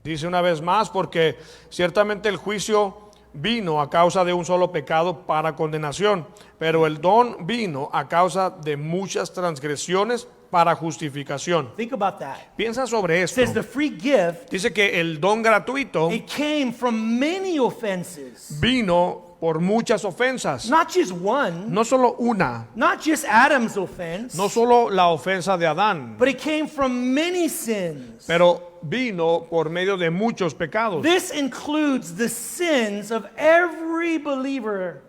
Dice una vez más, porque ciertamente el juicio vino a causa de un solo pecado para condenación, pero el don vino a causa de muchas transgresiones para justificación. Think about that. Piensa sobre It esto. says the free gift, Dice que el don gratuito it came from many offenses. vino por muchas ofensas. Not just one, No solo una, not just Adam's offense, no solo la ofensa de Adán, but it came from many sins. pero vino por medio de muchos pecados. This includes the sins of every believer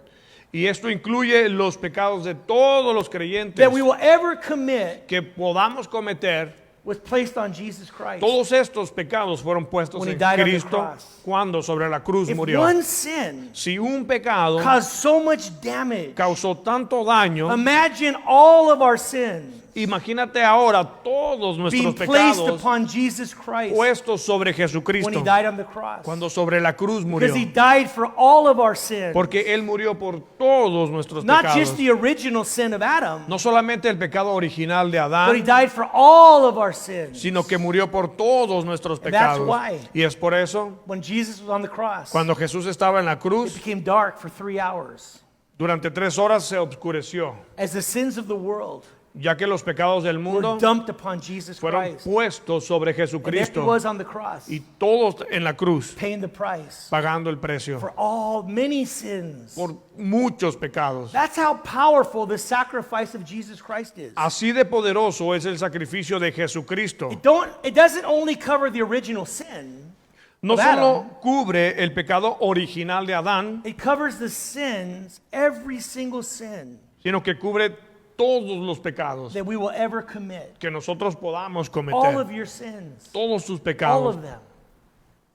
Y esto incluye los pecados de todos los creyentes that we will ever commit que podamos cometer. was placed on Jesus Christ. Todos estos pecados fueron puestos When he en died on the Cristo cross. cuando sobre la cruz If murió. one sin Si un pecado caused so much damage, causó tanto daño, imagine all of our sins imagínate ahora todos being nuestros placed pecados upon Jesus Christ puestos sobre when he Jesucristo died on the cross. cuando sobre la cruz murió. Because he died for all of our sins. Porque Él murió por todos nuestros Not pecados. just the original sin of Adam, No solamente el pecado original de but he Adán, died for all of our sins. sino que murió por todos nuestros And that's pecados. why. Y es por eso, When Jesus was on the cross, cuando Jesús estaba en la it cruz, became dark for 3 hours durante 3 horas se oscureció. as the sins of the world ya que los pecados del were mundo dumped upon Jesus fueron Christ. puestos sobre And there he Jesucristo was on the cross, y todos en la cruz paying the price pagando el precio for all many sins. por muchos pecados. That's how powerful the sacrifice of Jesus Christ is. Así de poderoso es el sacrificio de Jesucristo. It doesn't only cover the original sin, No of Adam. solo cubre el pecado original de Adán, It covers the sins, every single sin sino que cubre todos los pecados that we will ever commit. que nosotros podamos All cometer. of your sins, Todos sus all pecados, of them.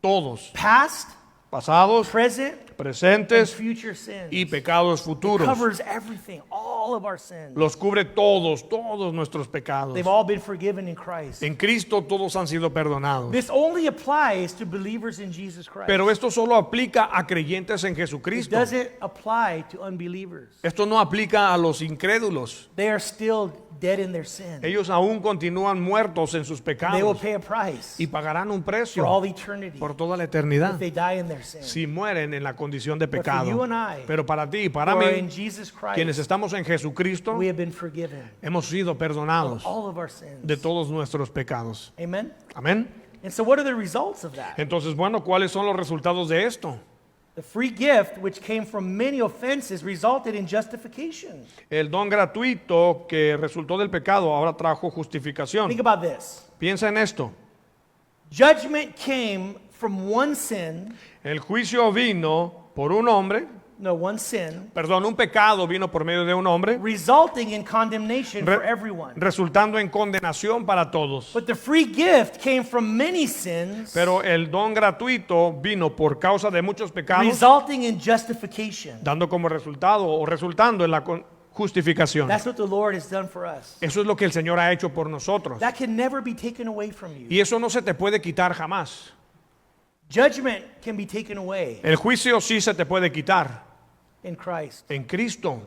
todos, Past, pasados, present, and presentes future sins. y pecados futuros. Covers everything, all of our sins. Los cubre todos, todos nuestros pecados. They've all been forgiven in Christ. En Cristo todos han sido perdonados. This only applies to believers in Jesus Christ. Pero esto solo aplica a creyentes en It Jesucristo. doesn't apply to unbelievers. Esto no aplica a los incrédulos. They are still dead in their sin. Ellos aún continúan muertos en sus They will pecados pay a price y pagarán un for precio all eternity por toda la if eternidad they die in their sin. si mueren en la condición de for you pecado. and I, Pero para ti y para who are in mí, Jesus quienes Christ, estamos en Jesucristo, we have been forgiven hemos sido perdonados all of our sins. de todos nuestros pecados. Amen? Amén. And so what are the results of that? Entonces, bueno, ¿cuáles son los resultados de esto? The free gift, which came from many offenses, resulted in justification. El don gratuito que resultó del pecado ahora trajo justificación. Think about this. Piensa en esto. Judgment came from one sin, El juicio vino por un hombre, one sin, perdón, un pecado vino por medio de un hombre, resulting in condemnation for Re- everyone. resultando en condenación para todos. But the free gift came from many sins, Pero el don gratuito vino por causa de muchos pecados, resulting in justification. dando como resultado o resultando en la justificación. That's what the Lord has done for us. Eso es lo que el Señor ha hecho por nosotros. That can never be taken away from you. Y eso no se te puede quitar jamás. Judgment can be taken away El juicio sí se te puede quitar in Christ. en Cristo.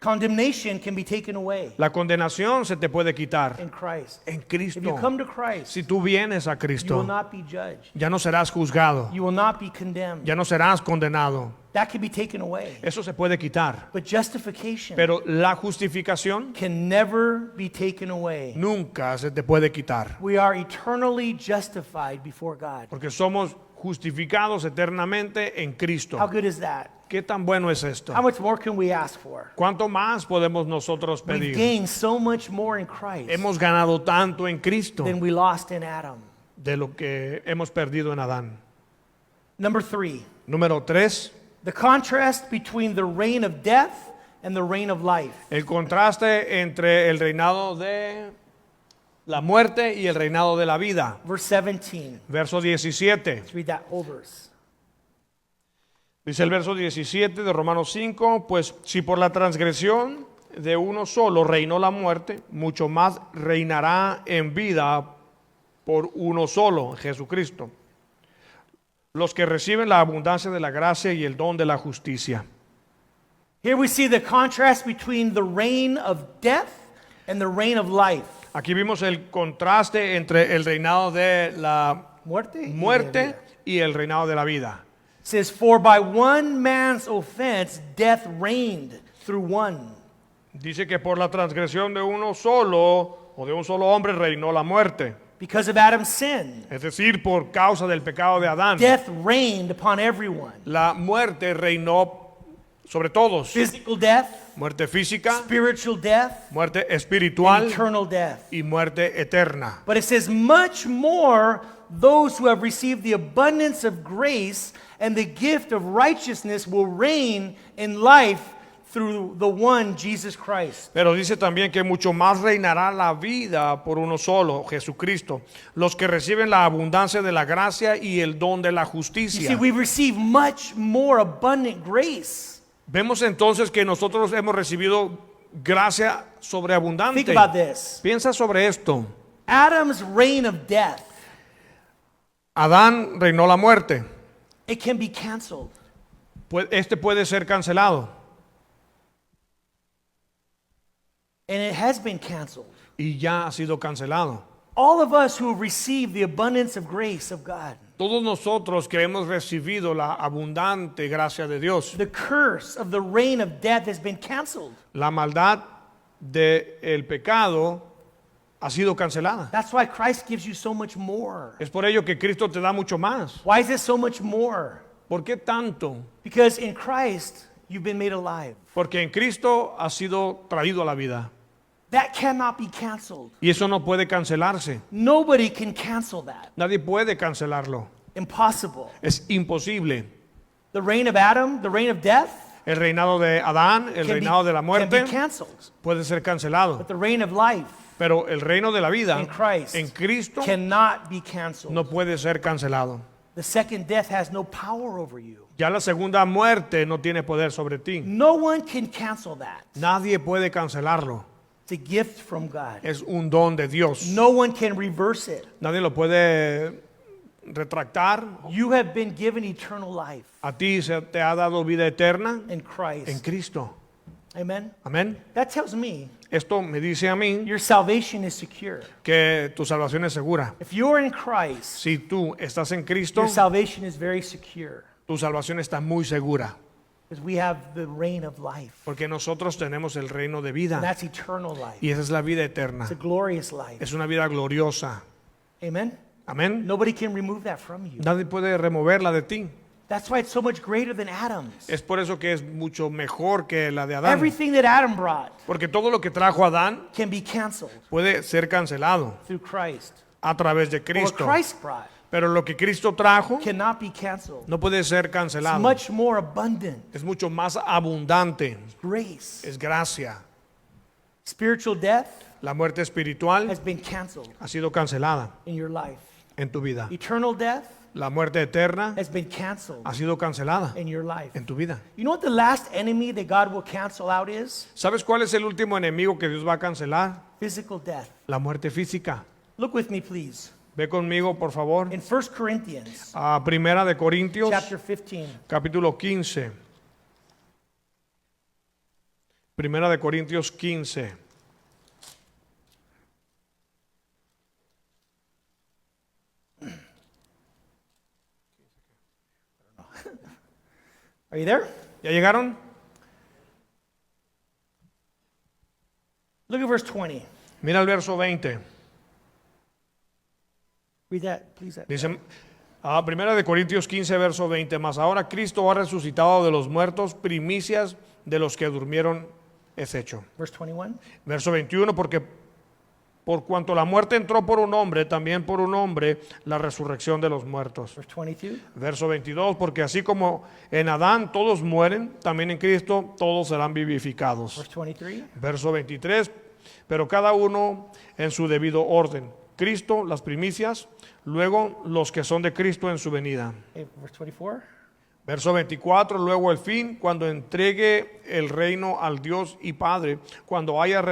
Condemnation can be taken away La condenación se te puede quitar in Christ. en If you Cristo. come to Christ, Si tú vienes a you will Cristo, not be judged. ya no serás juzgado, You will not be condemned. ya no serás condenado. That can be taken away. Eso se puede quitar. But justification Pero la justificación can never be taken away. nunca se te puede quitar. We are eternally justified before God. Porque somos justificados eternamente en Cristo. How good is that? ¿Qué tan bueno es esto? How much more can we ask for? ¿Cuánto más podemos nosotros We've pedir? gained so much more in Christ Hemos ganado tanto en Cristo than we lost in Adam. de lo que hemos perdido en Adán. Number 3, Número 3, the contrast between the reign of death and the reign of life. el contraste entre el reinado de la muerte y el reinado de la vida. Verse 17. Verso 17. Let's read that whole verse. Dice el verso 17 de Romanos 5, pues si por la transgresión de uno solo reinó la muerte, mucho más reinará en vida por uno solo, Jesucristo, los que reciben la abundancia de la gracia y el don de la justicia. Here we see the contrast between the reign of death and the reign of life. Aquí vimos el contraste entre el reinado de la muerte y el reinado de la vida. It says, for by one man's offense, death reigned through one. Dice que por la transgresión de uno solo o de un solo hombre reinó la muerte. Because of Adam's sin, Es decir, por causa del pecado de Adán. death reigned upon everyone. La muerte reinó sobre todos. Physical death, Muerte física, spiritual death, muerte and espiritual eternal death. y muerte eterna. But it says, much more those who have received the abundance of grace and the gift of righteousness will reign in life through the one, Jesus Christ. Pero dice también que mucho más reinará la vida por uno solo, Jesucristo. Los que reciben la abundancia de la gracia y el don de la You see, justicia. we've received much more abundant grace. Vemos entonces que nosotros hemos recibido gracia Think sobreabundante. about this. Piensa sobre esto. Adam's reign of death, Adán reinó la muerte. it can be canceled. Este puede ser cancelado. And it has been canceled. Y ya ha sido cancelado. All of us who have received the abundance of grace of God, Todos nosotros que hemos recibido la abundante gracia de Dios, the curse of the reign of death has been canceled. la maldad del pecado ha sido cancelada. That's why Christ gives you so much more. Es por ello que Cristo te da mucho más. Why is it so much more? ¿Por qué tanto? Because in Christ, you've been made alive. Porque en Cristo ha sido traído a la vida. That cannot be canceled. Y eso no puede cancelarse. Nobody can cancel that. Nadie puede cancelarlo. Impossible. Es imposible. The reign of Adam, the reign of death, El reinado de Adán, el reinado de la can muerte be canceled. puede ser cancelado. But the reign of life Pero el reino de la vida in Christ en Cristo cannot be canceled. no puede ser cancelado. The second death has no power over you. Ya la segunda muerte no tiene poder sobre ti. No one can cancel that. Nadie puede cancelarlo. It's a gift from God. Es un don de Dios. No one can reverse it. Nadie lo puede retractar. You have been given eternal life A ti se te ha dado vida eterna in Christ. en Cristo. Amen. Amén. That tells me Esto me dice a mí your salvation is secure. que tu salvación es segura. If you're in Christ, Si tú estás en Cristo, your salvation is very secure tu salvación está muy segura. because we have the reign of life. Porque nosotros tenemos el reino de And vida. that's eternal life. Y esa es la vida eterna. It's a glorious life. Es una vida gloriosa. Amen. Amén. Nobody can remove that from you. Nadie puede removerla de ti. That's why it's so much greater than Adam's. Es por eso que es mucho mejor que la de Adán. Everything that Adam brought Porque todo lo que trajo Adán can be canceled puede ser cancelado through Christ. a través de What Cristo. Christ brought Pero lo que Cristo trajo cannot be canceled. no puede ser It's cancelado. much more abundant. Es mucho más abundante. Grace. Es gracia. Spiritual death La muerte espiritual has been canceled ha sido cancelada in your life. en tu vida. Eternal death La muerte eterna has been canceled ha sido cancelada in your life. en tu vida. You know what the last enemy that God will cancel out is? ¿Sabes cuál es el último enemigo que Dios va a cancelar? Physical death. La muerte física. Look with me, please. Ve conmigo, por favor, In 1 Corinthians a Primera de Corintios, chapter 15. capítulo 15. Primera de Corintios 15. Are you there? ¿Ya llegaron? Look at verse 20. Mira el verso 20. Read that, please. Dice, Primera de Corintios 15, verso 20. Mas ahora Cristo ha resucitado de los muertos, primicias de los que durmieron es hecho. Verse 21. Verso 21, porque por cuanto la muerte entró por un hombre, también por un hombre la resurrección de los muertos. Verse 22. Verso 22, porque así como en Adán todos mueren, también en Cristo todos serán vivificados. Verse 23. Verso 23, pero cada uno en su debido orden. Cristo, las primicias, luego los que son de Cristo en su venida. Verse 24. Verso 24, luego el fin, cuando entregue el reino al Dios y Padre, cuando haya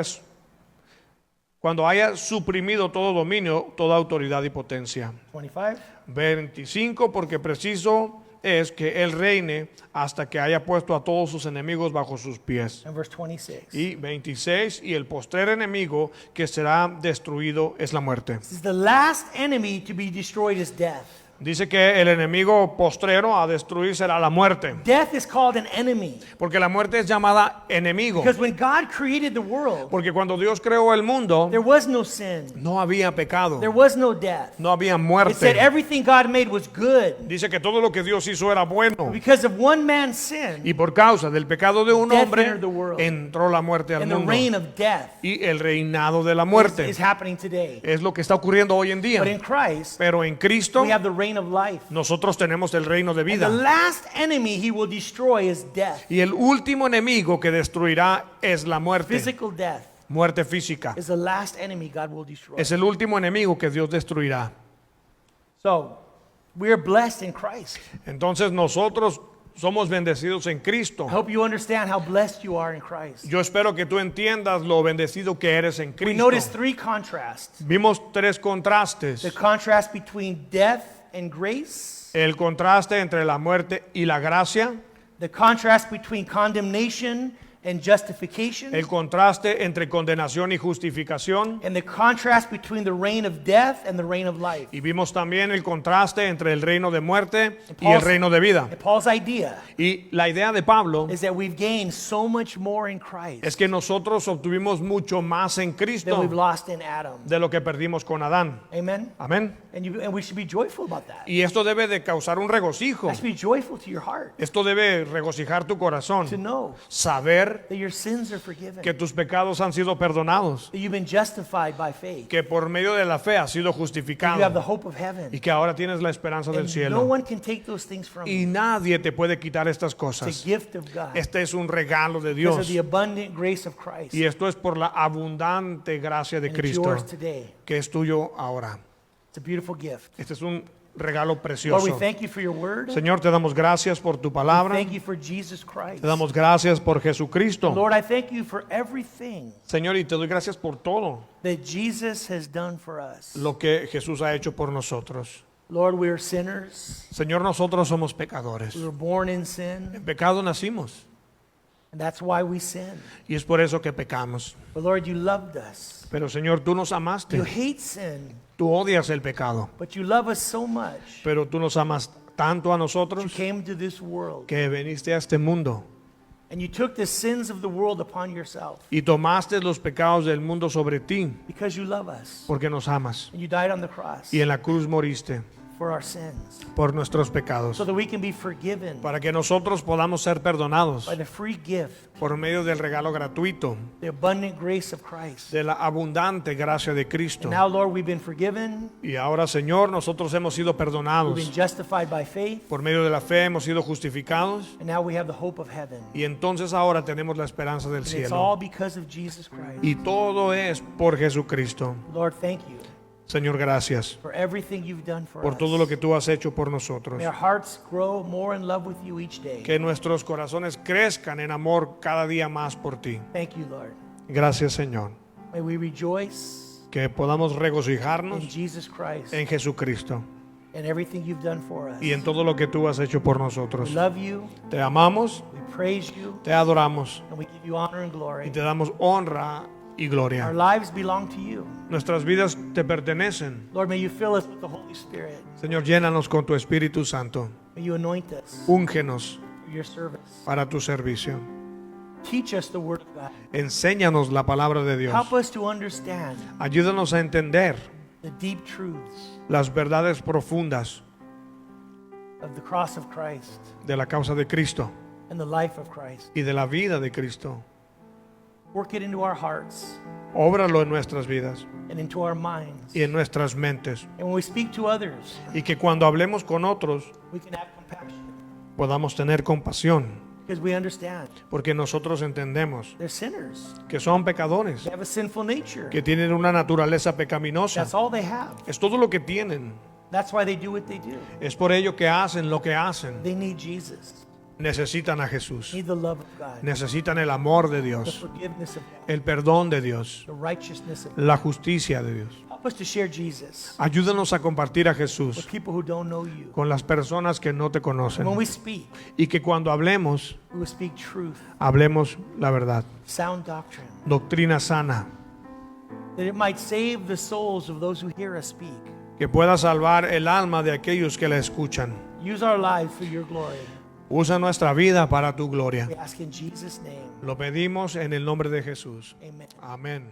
suprimido todo dominio, toda autoridad y potencia. 25. 25, porque preciso es que Él reine hasta que haya puesto a todos sus enemigos bajo sus pies. And verse 26. Y 26, y el postrer enemigo que será destruido es la muerte. This is the last enemy to be destroyed is death. Dice que el enemigo postrero a destruir será la muerte. Death is called an enemy Porque la muerte es llamada enemigo. because when God created the world, Porque cuando Dios creó el mundo, there was no sin. no había pecado, There was no death. no había It said muerte. everything God made was good. Dice que todo lo que Dios hizo era bueno. Because of one man's sin Y por causa del pecado de un Death hombre, entered the world. entró la muerte al and the mundo. reign of death Y el reinado de la is muerte happening today. es lo que está ocurriendo hoy en But in día. Christ, Pero en Cristo, we have the reign of life. nosotros tenemos el reino de The vida. last enemy he will destroy is death. Y el último enemigo que destruirá es la muerte. Physical death Muerte física. is the last enemy God will destroy. Es el último enemigo que Dios destruirá. So, we are blessed in Christ. Entonces nosotros somos bendecidos en I Cristo. hope you understand how blessed you are in Christ. Yo espero que tú entiendas lo bendecido que eres en We Cristo. notice three contrasts. Vimos tres contrastes. The contrast between death and grace, El contraste entre la muerte y la gracia. the contrast between condemnation and justification, el contraste entre condenación y justificación, and the contrast between the reign of death and the reign of life. y vimos también el contraste entre el reino de muerte y Paul's- el reino de vida. And Paul's idea Y la idea de Pablo is that we've gained so much more in Christ es que nosotros obtuvimos mucho más en than Cristo we've lost in Adam. de lo que perdimos con Adán. Amen? Amén. And we should be joyful about that. Y esto debe de causar un regocijo. That should be joyful to your heart Esto debe regocijar tu to corazón. know Saber that your sins are forgiven, que tus pecados han sido perdonados, that you've been justified by faith, que por medio de la fe has sido that you have the justificado hope of heaven. y que ahora tienes la esperanza del And no cielo. one can take those things from Y you. nadie te puede quitar estas It's a cosas. gift of God Este es un regalo de because of Dios. the abundant grace of Christ. Y esto es por la abundante gracia de And it's Cristo yours today. que es tuyo ahora. It's a beautiful gift. Este es un regalo Lord, we precioso. thank you for your word. Señor, te damos gracias por tu palabra. Thank you for Jesus Christ. Te damos gracias por Jesucristo. Lord, I thank you for everything Señor, y te doy gracias por todo that Jesus has done for us. lo que Jesús ha hecho por nosotros. Lord, we are sinners. Señor, nosotros somos pecadores. We were born in sin, En pecado nacimos and that's why we sin. y es por eso que pecamos. But Lord, you loved us. Pero Señor, tú nos You amaste. hate sin, Tú odias el pecado, but you love us so much. pero tú nos amas tanto a You nosotros came to this world, que viniste a este mundo and you took the sins of the world upon yourself y tomaste los pecados del mundo sobre ti because you love us. porque nos amas. And you died on the cross Y en la cruz moriste for our sins por nuestros pecados so that we can be forgiven para que nosotros podamos ser perdonados by the free gift, por medio del regalo gratuito the abundant grace of Christ. de la abundante gracia de Cristo. And now, Lord, we've been forgiven. Y ahora, Señor, nosotros hemos sido We've been perdonados. justified by faith. Por medio de la fe hemos sido justificados. And now we have the hope of heaven. Y entonces ahora tenemos la esperanza del And it's all cielo. because of Jesus Christ. Y todo es por Jesucristo. Lord, thank you Señor, gracias for everything you've done for por us. todo lo que tú has hecho por nosotros. May our hearts grow more in love with you each day. Que nuestros corazones crezcan en amor cada día más por ti. Thank you, Lord. Gracias, Señor. May we rejoice Que podamos in regocijarnos Jesus Christ en Jesucristo and everything you've done for us. y en todo lo que tú has hecho por We nosotros. love you, Te amamos, we praise you, te adoramos and we give you honor and y glory. te damos honra y Our gloria. lives belong to you. Nuestras vidas te pertenecen. Lord, may you fill us with the Holy Spirit. Señor, llénanos con tu Espíritu Santo. May you anoint us Úngenos for your service. para tu servicio. Teach us the Word of God. Enséñanos la palabra de Dios. Help us to understand Ayúdanos a entender the deep truths las verdades profundas of the cross of Christ de la causa de Cristo and the life of Christ. y de la vida de Cristo. Work it into our hearts Óbralo en nuestras vidas and into our minds. y en nuestras mentes. And when we speak to others, Y que cuando hablemos con otros we can have compassion podamos tener compasión. because we understand Porque nosotros entendemos they're sinners. que son pecadores, They have a sinful nature. que tienen una naturaleza pecaminosa. That's all they have. Es todo lo que tienen. That's why they do what they do. Es por ello que hacen lo que hacen. They need Jesus. Necesitan a Jesús. Need the love of God, Necesitan el amor de the Dios, forgiveness of God, el perdón de Dios, the righteousness of God. la justicia de Dios. Help us to share Jesus Ayúdanos a compartir a with Jesús people who don't know you. con las personas que no te And when conocen. we speak, Y que cuando hablemos, we will speak truth, hablemos la verdad. sound doctrine, Doctrina sana, that it might save the souls of those who hear us speak. que pueda salvar el alma de aquellos que la escuchan. Use our lives for your glory. Usa nuestra vida para tu gloria. We ask in Jesus' name. Lo pedimos en el nombre de Jesús. Amen. Amén.